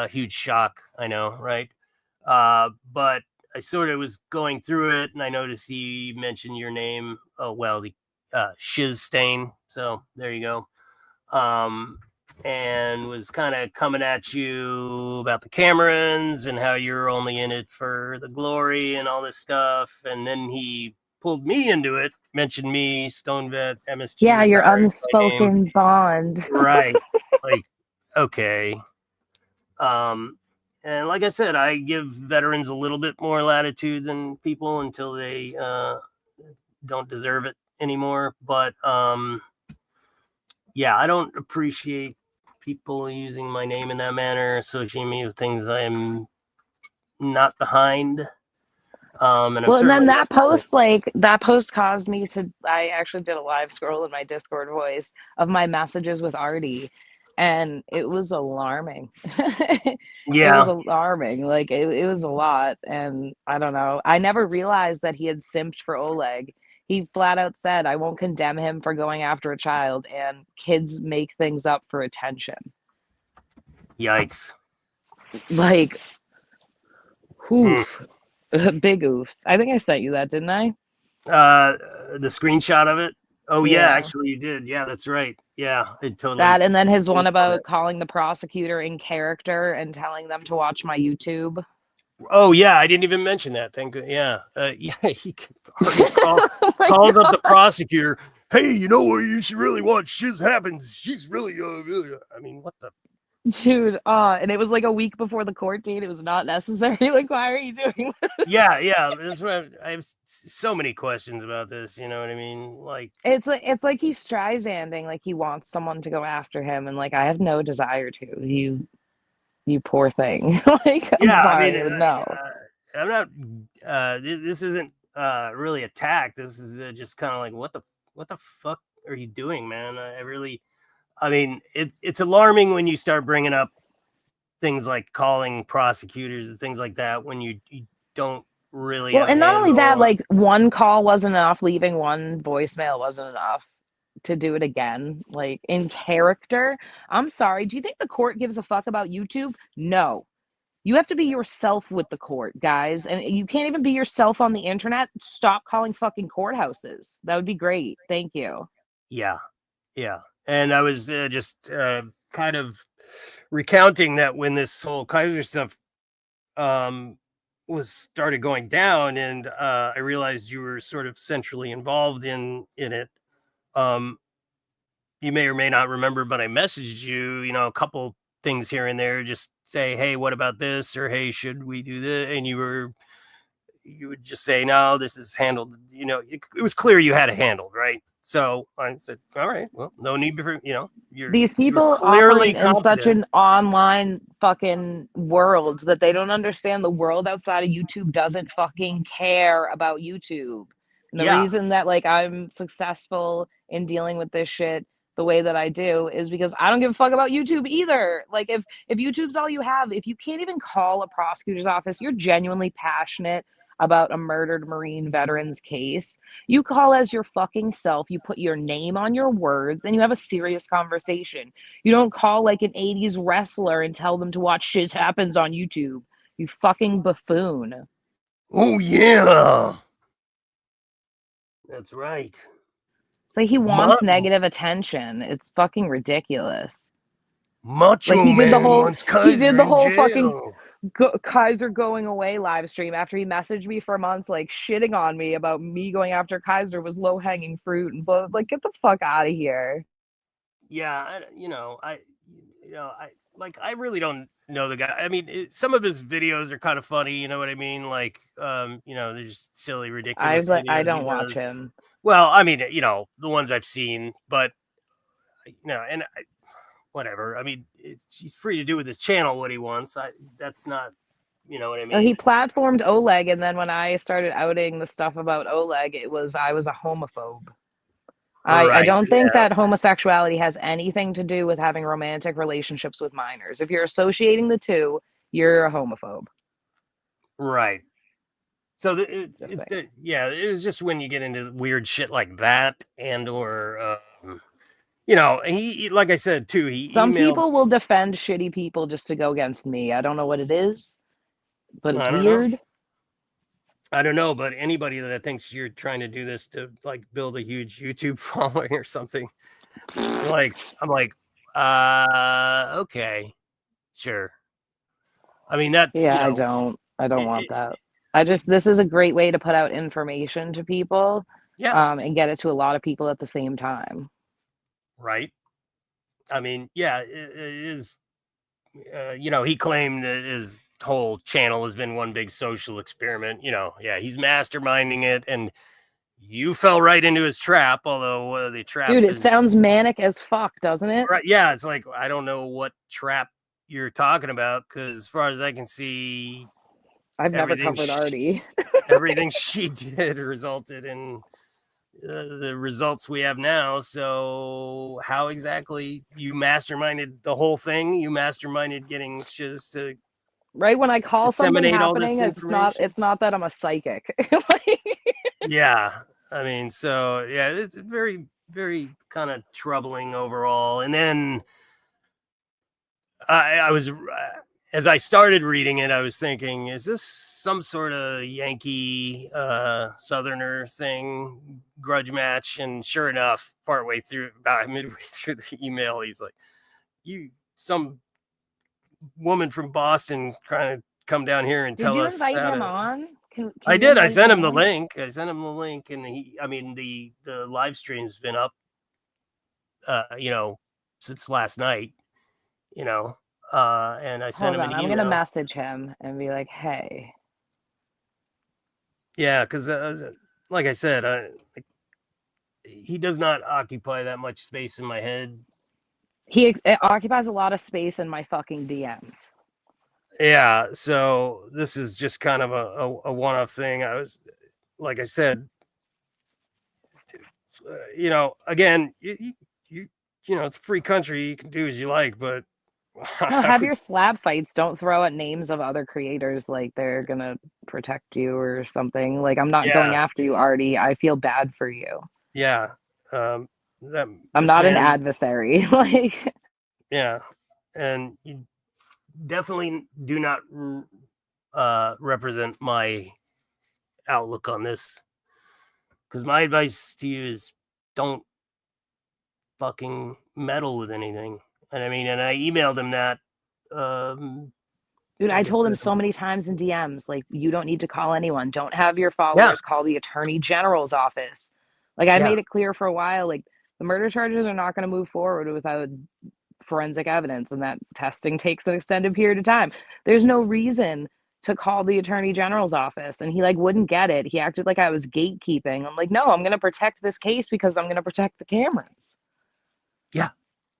Huge shock, I know, right? But I sort of was going through it, and I noticed he mentioned your name. Oh well, the Shiz Stain. So there you go. And was kind of coming at you about the Camerons and how you're only in it for the glory and all this stuff. And then he pulled me into it, mentioned me, Stone Vet, MSG. Yeah, your unspoken bond. Right. Like, okay. And like I said, I give veterans a little bit more latitude than people until they don't deserve it anymore. But yeah, I don't appreciate people using my name in that manner, associating me with things I'm not behind. And well, and then that post, like that post caused me to, I actually did a live scroll in my Discord voice of my messages with Arty, and it was alarming. It was alarming. Like it was a lot. And I don't know. I never realized that he had simped for Oleg. He flat out said, I won't condemn him for going after a child, and kids make things up for attention. Yikes. Like, oof. Big oofs. I think I sent you that, didn't I? The screenshot of it. Oh yeah, actually you did. Yeah, that's right. Yeah, it totally. That, and then his one about calling the prosecutor in character and telling them to watch my YouTube. Oh yeah, I didn't even mention that. Thank you. Yeah, yeah. He calls up the prosecutor. Hey, you know what? You should really watch Shiz Happens. She's really, I mean, what the. Dude, and it was like a week before the court date. It was not necessary. Like, why are you doing this? Yeah. That's what I have so many questions about this. You know what I mean? Like, it's like he's Streisanding, like he wants someone to go after him, and like I have no desire to. You poor thing. Like, I'm sorry, I mean, no. I'm not. This isn't really attack. This is just kind of like, what the fuck are you doing, man? I mean, it's alarming when you start bringing up things like calling prosecutors and things like that when you don't really. Well, and not only that, like one call wasn't enough. Leaving one voicemail wasn't enough to do it again. Like in character. I'm sorry. Do you think the court gives a fuck about YouTube? No. You have to be yourself with the court, guys. And you can't even be yourself on the internet. Stop calling fucking courthouses. That would be great. Thank you. Yeah. And I was just kind of recounting that when this whole Kaiser stuff was started going down, and I realized you were sort of centrally involved in it. You may or may not remember, but I messaged you, a couple things here and there, just say, hey, what about this? Or, hey, should we do this? And you would just say, no, this is handled. It was clear you had it handled, right? So I said, all right, well, no need for, these people operate in such an online fucking world that they don't understand the world outside of YouTube doesn't fucking care about YouTube. And the reason that like I'm successful in dealing with this shit the way that I do is because I don't give a fuck about YouTube either. Like if YouTube's all you have, if you can't even call a prosecutor's office, you're genuinely passionate about a murdered Marine veteran's case, you call as your fucking self, you put your name on your words, and you have a serious conversation. You don't call like an 80s wrestler and tell them to watch Shiz Happens on YouTube. You fucking buffoon. Oh, yeah. That's right. It's like he wants negative attention. It's fucking ridiculous. Macho like he did the whole, he did the whole fucking Kaiser going away live stream after he messaged me for months, like shitting on me about me going after Kaiser was low hanging fruit and blah, like get the fuck out of here. Yeah, I really don't know the guy. I mean, some of his videos are kind of funny. You know what I mean? Like, they're just silly, ridiculous. I don't watch him. Well, I mean, the ones I've seen, but whatever. I mean, he's free to do with his channel what he wants. That's not, you know what I mean? He platformed Oleg, and then when I started outing the stuff about Oleg, I was a homophobe. I don't think that homosexuality has anything to do with having romantic relationships with minors. If you're associating the two, you're a homophobe. Right. So it was just when you get into weird shit like that, and or he, like I said too, some people will defend shitty people just to go against me. I don't know what it is, but it's weird. I don't know, but anybody that thinks you're trying to do this to like build a huge YouTube following or something, I'm like, okay, sure. I mean that. Yeah, I don't want that. This is a great way to put out information to people, and get it to a lot of people at the same time. Right. I mean, yeah, it is he claimed that his whole channel has been one big social experiment. He's masterminding it, and you fell right into his trap. Although the trap, dude, it sounds manic as fuck, doesn't it? Right? Yeah, it's like I don't know what trap you're talking about because, as far as I can see, I've never covered Arty. Everything she did resulted in the results we have now. So how exactly you masterminded the whole thing? You masterminded getting Shiz to right when I call something happening, it's not that I'm a psychic. Yeah, I mean, so yeah, it's very, very kind of troubling overall. And then I was, as I started reading it, I was thinking, is this some sort of Yankee Southerner thing, grudge match? And sure enough, partway through, about midway through the email, he's like, some woman from Boston trying to come down here and tell us. Did you invite him on? I did. I sent him the link. And the live stream's been up, since last night, and I sent him an email. I'm going to message him and be like, hey. Yeah, because like I said, he does not occupy that much space in my head. He occupies a lot of space in my fucking DMs. Yeah, so this is just kind of a one-off thing. I was, like I said, again, it's a free country. You can do as you like, but no, have your slab fights. Don't throw out names of other creators like they're gonna protect you or something. Like, I'm not going after you, Arty. I feel bad for you. Yeah, I'm not an adversary. Like, yeah, and you definitely do not represent my outlook on this, because my advice to you is don't fucking meddle with anything. And I mean, and I emailed him that. Dude, I told him so many times in DMs, like, you don't need to call anyone. Don't have your followers call the Attorney General's office. Like, I made it clear for a while, like, the murder charges are not going to move forward without forensic evidence, and that testing takes an extended period of time. There's no reason to call the Attorney General's office. And he wouldn't get it. He acted like I was gatekeeping. I'm like, no, I'm going to protect this case because I'm going to protect the cameras. Yeah.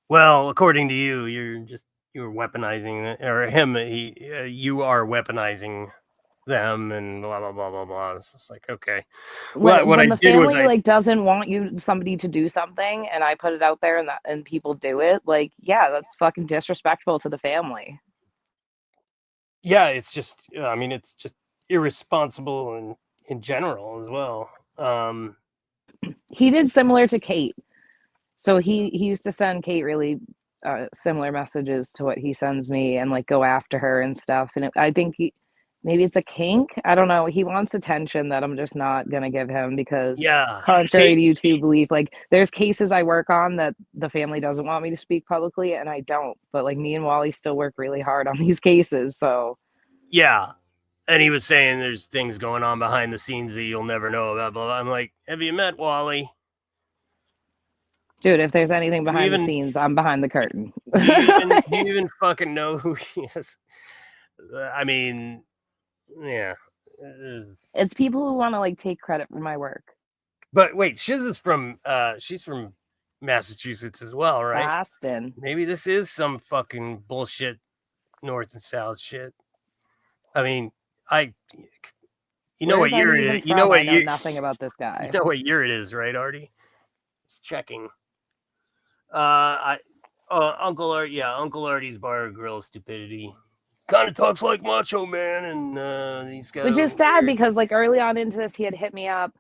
Well, according to you, you're weaponizing, or him. You are weaponizing them, and blah blah blah blah blah. It's just like, okay. When the family doesn't want somebody to do something, and I put it out there, and people do it, that's fucking disrespectful to the family. Yeah, it's just, it's just irresponsible and in general as well. He did similar to Kate. So he used to send Kate really similar messages to what he sends me, and go after her and stuff. And I think maybe it's a kink. I don't know. He wants attention that I'm just not going to give him because contrary to YouTube belief, there's cases I work on that the family doesn't want me to speak publicly, and I don't. But me and Wally still work really hard on these cases. So yeah. And he was saying there's things going on behind the scenes that you'll never know about. Blah, blah. I'm like, have you met Wally? Dude, if there's anything behind the scenes, I'm behind the curtain. do you even fucking know who he is? I mean, yeah. It's people who want to take credit for my work. But wait, Shiz is she's from Massachusetts as well, right? Boston. Maybe this is some fucking bullshit North and South shit. I mean, you know what year it is. You know what year? Nothing about this guy. You know what year it is, right, Arty? Just checking. Uncle Arty's Bar Grill Stupidity kind of talks like Macho Man, and these guys. Which is sad because early on into this, he had hit me up.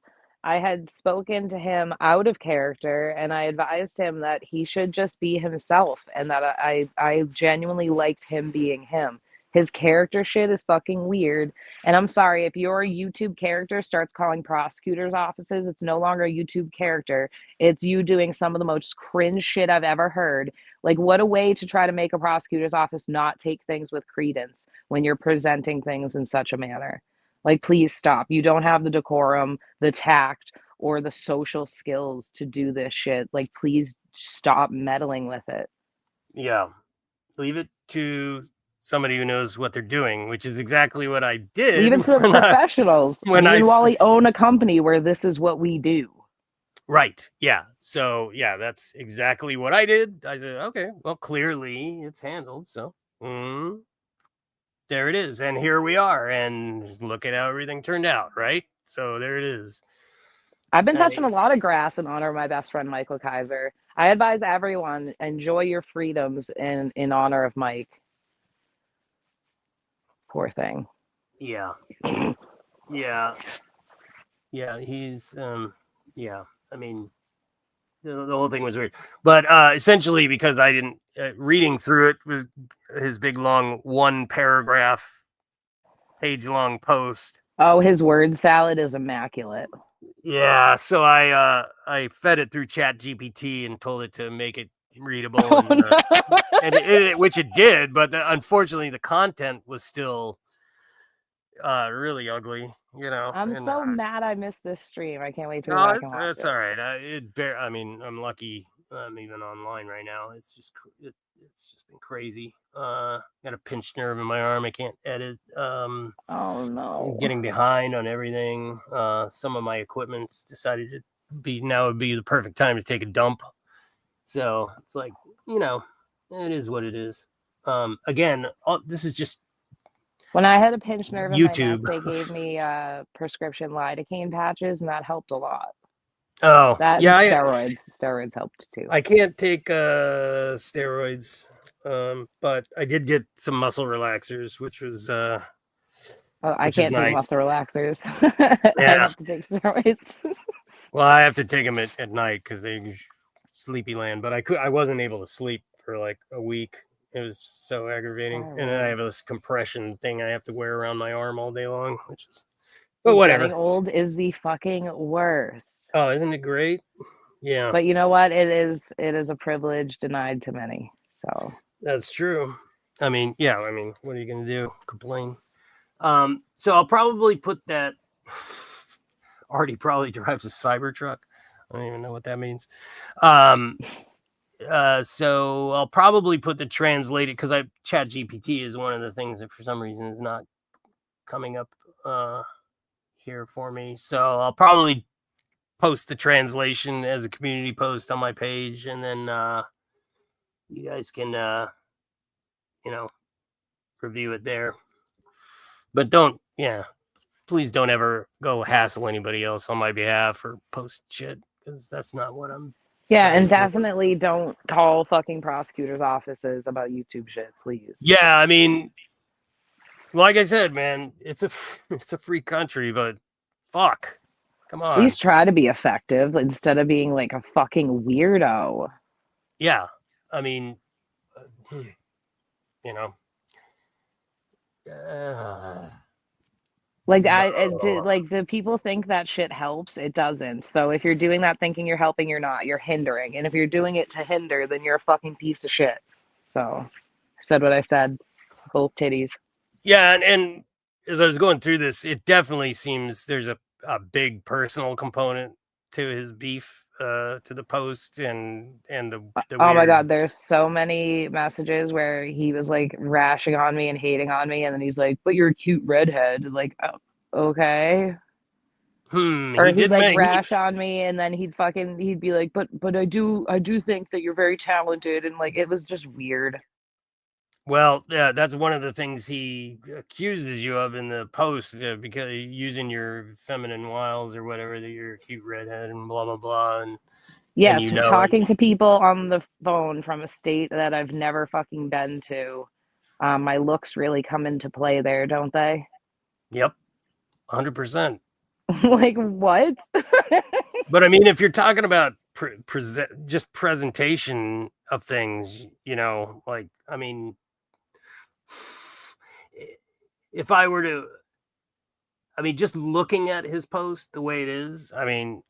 I had spoken to him out of character, and I advised him that he should just be himself, and that I genuinely liked him being him. His character shit is fucking weird. And I'm sorry, if your YouTube character starts calling prosecutors' offices, it's no longer a YouTube character. It's you doing some of the most cringe shit I've ever heard. What a way to try to make a prosecutor's office not take things with credence when you're presenting things in such a manner. Please stop. You don't have the decorum, the tact, or the social skills to do this shit. Please stop meddling with it. Yeah. Leave it to somebody who knows what they're doing, which is exactly what I did. Even to the professionals. Me and Wally own a company where this is what we do. Right. Yeah. So, yeah, that's exactly what I did. I said, okay, well, clearly it's handled. So, there it is. And here we are. And look at how everything turned out. Right. So, there it is. I've been touching a lot of grass in honor of my best friend, Michael Kaiser. I advise everyone, enjoy your freedoms in honor of Mike. Poor thing. Yeah. Yeah. Yeah. He's, yeah. I mean, the whole thing was weird, but essentially because I didn't reading through it was his big long 1 paragraph, page long post. Oh, his word salad is immaculate. Yeah, so I fed it through Chat GPT and told it to make it readable, and which it did, but unfortunately the content was still really ugly. I'm so mad I missed this stream. I can't wait to go back and watch it. It's all right. I mean, I'm lucky I'm even online right now. It's just been crazy. Got a pinched nerve in my arm. I can't edit. Oh no. I'm getting behind on everything. Some of my equipment's decided to now would be the perfect time to take a dump. So it's like, it is what it is. Again, this is just when I had a pinched nerve in YouTube. my neck, they gave me prescription lidocaine patches, and that helped a lot. Oh, that yeah, steroids helped too. I can't take steroids, but I did get some muscle relaxers, which was I can't take muscle relaxers. Yeah. I have to take steroids. Well, I have to take them at night because they sleepy land, but I wasn't able to sleep for like a week. It was so aggravating. And then I have this compression thing I have to wear around my arm all day long, which is, but whatever. Getting old is the fucking worst. Oh, isn't it great? Yeah. But you know what? It is a privilege denied to many. So that's true. I mean, yeah. I mean, what are you going to do? Complain? So I'll probably put that. Arty probably drives a Cybertruck. I don't even know what that means. So I'll probably put the translated because Chat GPT is one of the things that for some reason is not coming up here for me. So I'll probably post the translation as a community post on my page, and then you guys can review it there. But please don't ever go hassle anybody else on my behalf or post shit because that's not what I'm. Yeah, and definitely don't call fucking prosecutors' offices about YouTube shit, please. Yeah, I mean, like I said, man, it's a free country, but fuck, come on. At least try to be effective instead of being like a fucking weirdo. Yeah, I mean, do people think that shit helps? It doesn't. So if you're doing that thinking you're helping, you're not. You're hindering. And if you're doing it to hinder, then you're a fucking piece of shit. So I said what I said. Both titties. Yeah, and as I was going through this, it definitely seems there's a big personal component to his beef to the post and the oh my god, there's so many messages where he was like rashing on me and hating on me, and then he's like, but you're a cute redhead. Like, oh, okay. Or he'd like rash on me, and then he'd be like, but I do think that you're very talented, and like it was just weird. Well, yeah, that's one of the things he accuses you of in the post because using your feminine wiles or whatever, that you're a cute redhead and blah, blah, blah. And yes, and talking to people on the phone from a state that I've never fucking been to. My looks really come into play there, don't they? Yep, 100%. Like what? But I mean, if you're talking about just presentation of things, like, I mean, if I were to, just looking at his post the way it is, I mean,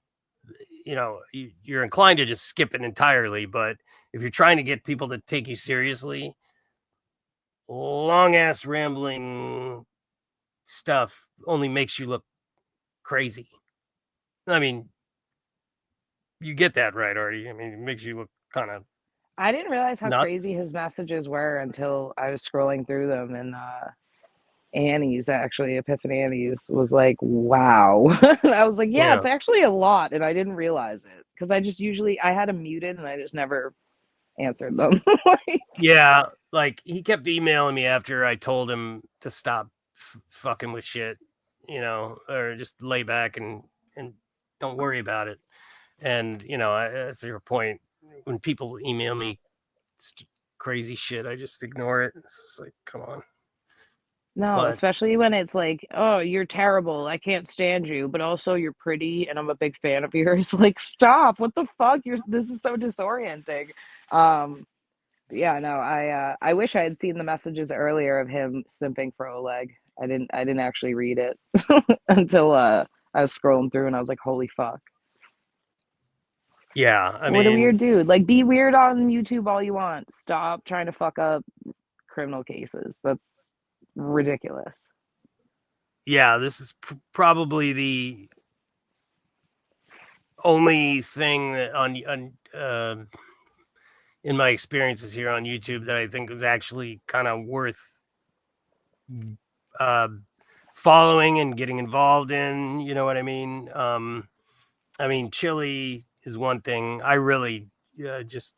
you're inclined to just skip it entirely. But if you're trying to get people to take you seriously, long ass rambling stuff only makes you look crazy. I mean, you get that right, Arty. I mean, it makes you look kind of. I didn't realize how Nuts. crazy his messages were until I was scrolling through them, and Annie's actually Epiphany Annie's was like, wow. And I was like, yeah, it's actually a lot, and I didn't realize it because I had them muted and I just never answered them. Yeah, like he kept emailing me after I told him to stop fucking with shit, you know, or just lay back and don't worry about it. And you know, that's your point. When people email me crazy shit, I just ignore it. It's just like, come on. No, But especially when it's like, oh, you're terrible. I can't stand you, but also you're pretty and I'm a big fan of yours. Like, stop. What the fuck? This is so disorienting. Yeah, no, I wish I had seen the messages earlier of him simping for Oleg. I didn't actually read it until I was scrolling through and I was like, holy fuck. yeah, I What a mean, weird dude. Like, be weird on YouTube all you want. Stop trying to fuck up criminal cases. That's ridiculous. yeah, this is probably the only thing that on in my experiences here on YouTube that I think was actually kind of worth following and getting involved in. You know what I mean? I mean, Chili is one thing. I really just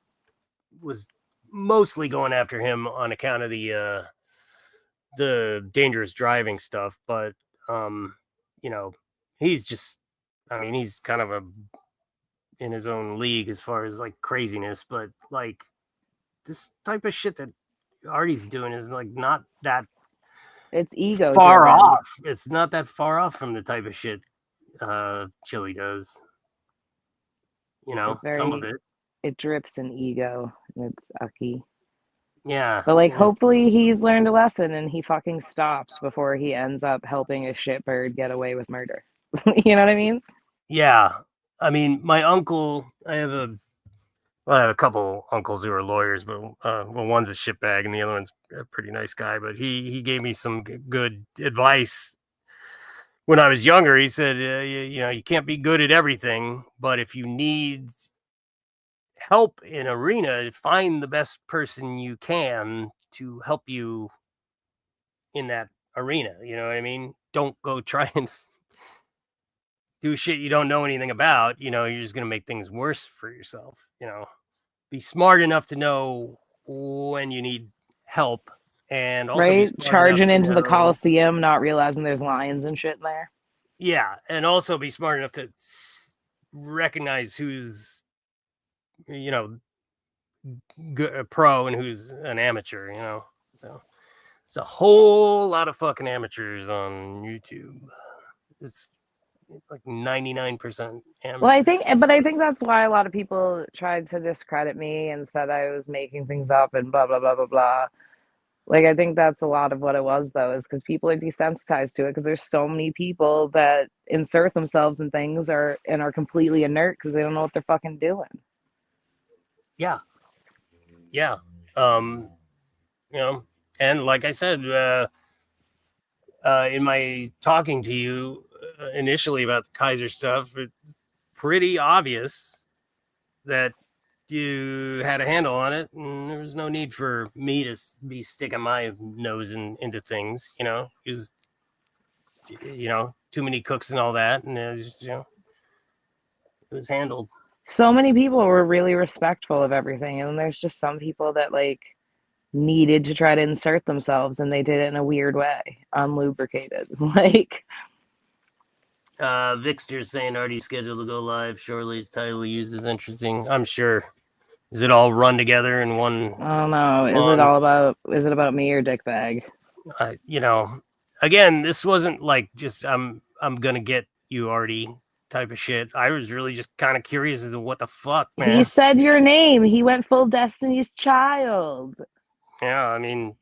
was mostly going after him on account of the dangerous driving stuff, but you know, he's just, I mean, he's kind of in his own league as far as like craziness, but like this type of shit that Arty's doing is like not that It's ego far driven. off. It's not that far off from the type of shit Chili does. You know, some of it. It drips in ego. It's ucky. Yeah. But like, yeah. hopefully he's learned a lesson and he fucking stops before he ends up helping a shitbird get away with murder. You know what I mean? Yeah. I mean, my uncle, I have a couple uncles who are lawyers, but well, one's a shitbag and the other one's a pretty nice guy. But he gave me some good advice when I was younger. He said, you know, you can't be good at everything, but if you need help in arena, find the best person you can to help you in that arena. You know what I mean? Don't go try and do shit you don't know anything about. You know, you're just going to make things worse for yourself. You know, be smart enough to know when you need help, and also be Right? smart Charging enough to into the know, Coliseum, not realizing there's lions and shit in there. yeah, and also be smart enough to recognize who's, you know, good, a pro and who's an amateur. You know, so it's a whole lot of fucking amateurs on YouTube. It's like 99% amateur. Well, I think that's why a lot of people tried to discredit me and said I was making things up and blah blah blah blah blah. Like, I think that's a lot of what it was, though, is because people are desensitized to it because there's so many people that insert themselves in things and are completely inert because they don't know what they're fucking doing. Yeah. Yeah. You know, and like I said, in my talking to you initially about the Kaiser stuff, it's pretty obvious that you had a handle on it, and there was no need for me to be sticking my nose into things. You know, because you know, too many cooks and all that, and it was just, you know, it was handled. So many people were really respectful of everything, and there's just some people that like needed to try to insert themselves, and they did it in a weird way, unlubricated. Like, Vixter's saying Arty's scheduled to go live shortly. His title used is interesting. I'm sure. Is it all run together in one? I don't know. Is it about me or Dickbag? You know, again, this wasn't like just I'm gonna get you Arty type of shit. I was really just kind of curious as to what the fuck, man. He said your name. He went full Destiny's Child. Yeah, I mean,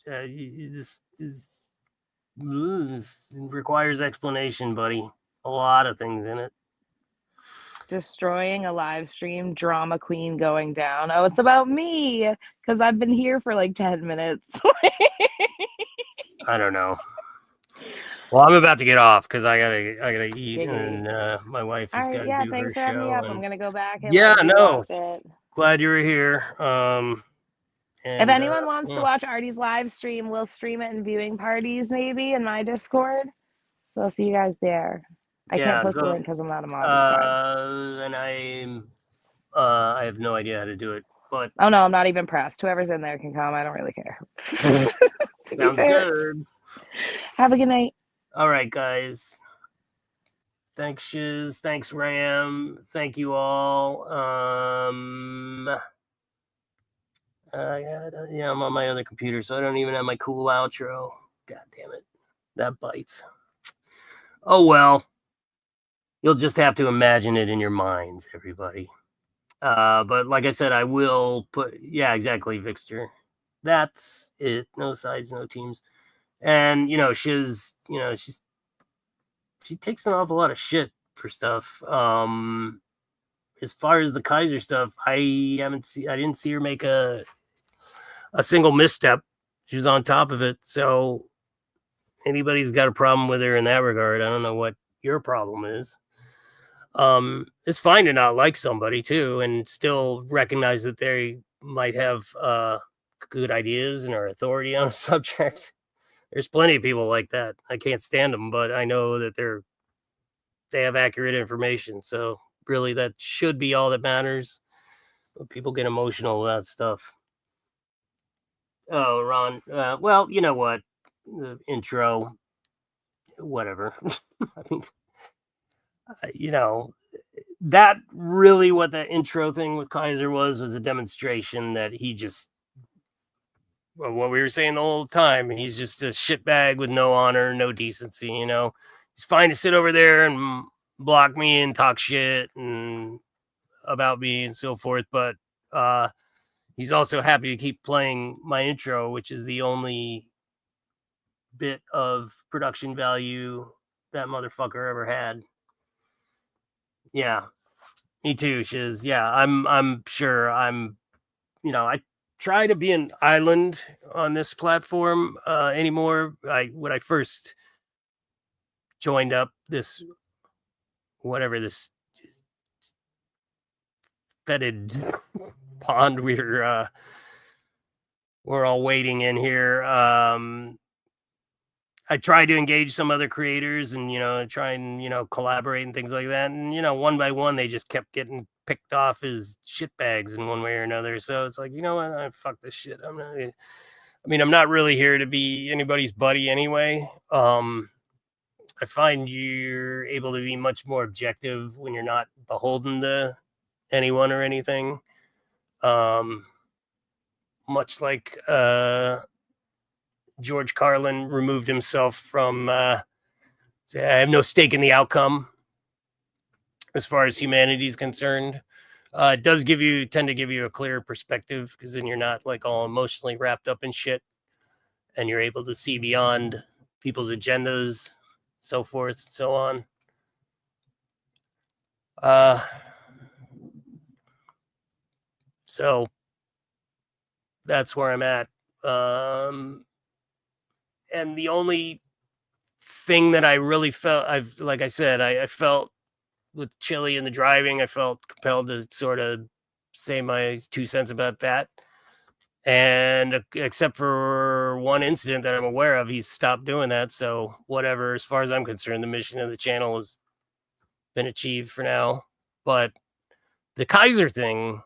this requires explanation, buddy. A lot of things in it. Destroying a live stream, drama queen going down. Oh, it's about me because I've been here for like 10 minutes. I don't know. Well, I'm about to get off because I gotta eat, and my wife has got to do her thanks for having me show. up. I'm gonna go back and yeah, no, glad you were here. If anyone wants to watch Arty's live stream, we'll stream it in viewing parties maybe in my Discord. So I'll see you guys there. I can't post the link because I'm not a mod. It's fine. And I have no idea how to do it. But oh no, I'm not even pressed. Whoever's in there can come. I don't really care. Sounds good. Have a good night. All right, guys. Thanks, Shiz. Thanks, Ram. Thank you all. Yeah, I'm on my other computer, so I don't even have my cool outro. God damn it. That bites. Oh, well. You'll just have to imagine it in your minds, everybody. But like I said, I will put... Yeah, exactly, Vixter. That's it. No sides, no teams. And, Shiz, she takes an awful lot of shit for stuff. As far as the Kaiser stuff, I didn't see her make a single misstep. She was on top of it. So anybody's got a problem with her in that regard. I don't know what your problem is. It's fine to not like somebody too, and still recognize that they might have good ideas and are authority on a subject. There's plenty of people like that. I can't stand them, but I know that they have accurate information. So really, that should be all that matters. But people get emotional about stuff. Oh, Ron. Well, you know what? The intro, whatever. I mean, that really what the intro thing with Kaiser was a demonstration that he just, well, what we were saying the whole time, he's just a shitbag with no honor, no decency, He's fine to sit over there and block me and talk shit and about me and so forth, but he's also happy to keep playing my intro, which is the only bit of production value that motherfucker ever had. Yeah, me too, Shiz. Yeah, I'm sure I try to be an island on this platform anymore. When I first joined up this fetid pond we're all waiting in here. I tried to engage some other creators and try and collaborate and things like that, and one by one they just kept getting picked off as shitbags in one way or another. So it's like, what, fuck this shit. I'm not really here to be anybody's buddy anyway. I find you're able to be much more objective when you're not beholden to anyone or anything. Much like George Carlin removed himself from I have no stake in the outcome as far as humanity is concerned. It does tend to give you a clearer perspective, because then you're not like all emotionally wrapped up in shit, and you're able to see beyond people's agendas, so forth and so on. So that's where I'm at. And the only thing that I really felt, like I said, I felt with Chili and the driving, I felt compelled to sort of say my 2 cents about that. And except for one incident that I'm aware of, he's stopped doing that. So whatever, as far as I'm concerned, the mission of the channel has been achieved for now. But the Kaiser thing,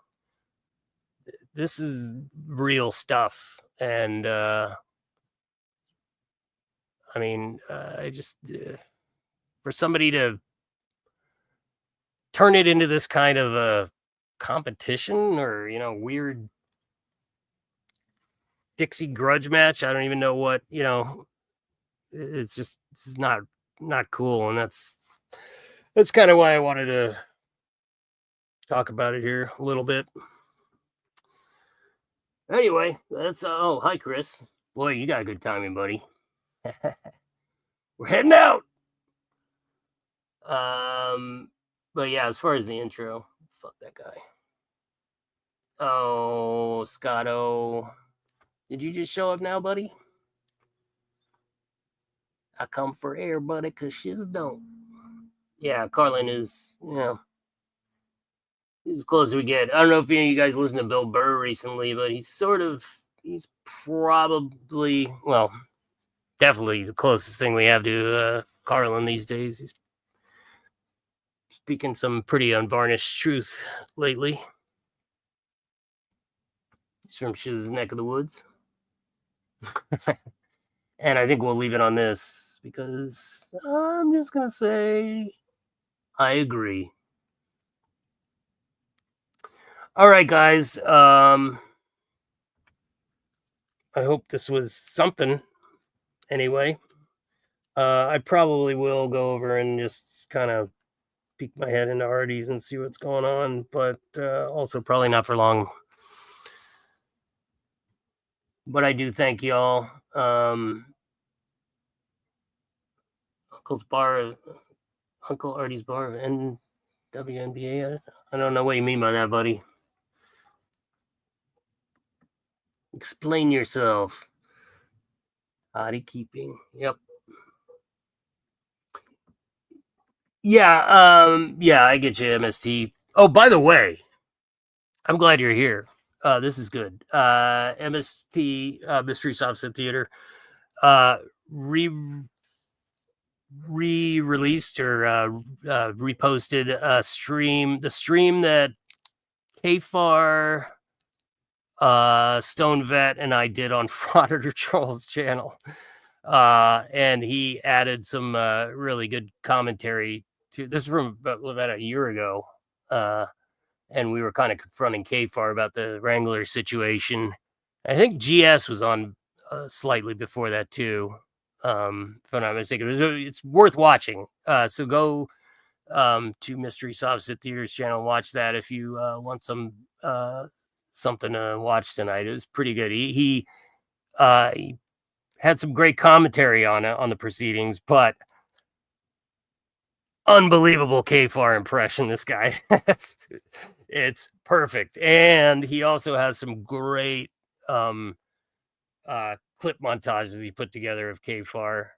this is real stuff. And I just, for somebody to turn it into this kind of a competition or, weird Dixie grudge match, I don't even know what, it's just, this is not cool. And that's kind of why I wanted to talk about it here a little bit. Anyway, that's, oh, hi, Chris. Boy, you got good timing, buddy. We're heading out. But yeah, as far as the intro, fuck that guy. Oh, Scotto, did you just show up now, buddy? I come for air, buddy, cause shiz don't. Yeah, Carlin is, He's as close as we get. I don't know if any of you guys listened to Bill Burr recently, but he's probably, well, definitely the closest thing we have to Carlin these days. He's speaking some pretty unvarnished truth lately. He's from Shiz's neck of the woods. And I think we'll leave it on this because I'm just going to say I agree. All right, guys. I hope this was something. Anyway, I probably will go over and just kind of peek my head into Arty's and see what's going on, but also probably not for long. But I do thank y'all. Uncle Arty's Bar and WNBA. I don't know what you mean by that, buddy. Explain yourself. Arty keeping. Yep. Yeah, I get you, MST. Oh, by the way, I'm glad you're here. This is good. MST, Mystery Subset Theater, re-released or reposted a stream. The stream that Kfar, Stone Vet, and I did on Frauditor Troll's channel. And he added some really good commentary to this from about a year ago. And we were kind of confronting Kfar about the Wrangler situation. I think GS was on slightly before that too, if I'm not mistaken. It's worth watching. So go to Mystery Subset Theater's channel and watch that if you want something to watch tonight. It was pretty good. He had some great commentary on the proceedings, but unbelievable Kfar impression. This guy, it's perfect, and he also has some great clip montages he put together of Kfar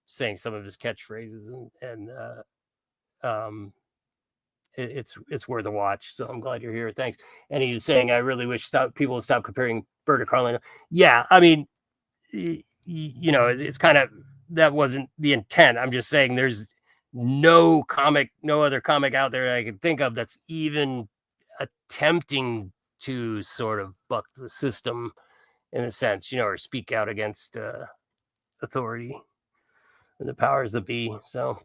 saying some of his catchphrases, and it's worth a watch. So I'm glad you're here. Thanks. And he's saying, I really wish people would stop comparing Bird to Carlin. Yeah, I mean, you know, it's kind of, that wasn't the intent. I'm just saying there's no other comic out there that I can think of that's even attempting to sort of buck the system in a sense, you know, or speak out against authority and the powers that be. So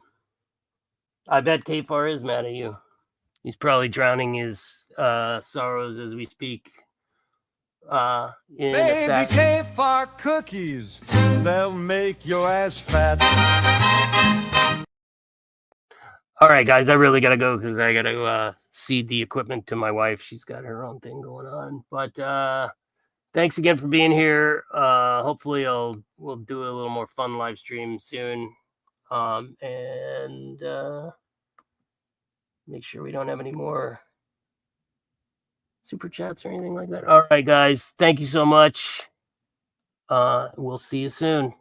I bet Kfar is mad at you. He's probably drowning his sorrows as we speak. Baby Kfar cookies, they'll make your ass fat. All right, guys, I really gotta go because I gotta cede the equipment to my wife. She's got her own thing going on. But thanks again for being here. Hopefully, we'll do a little more fun live stream soon, and make sure we don't have any more super chats or anything like that. All right, guys, thank you so much. We'll see you soon.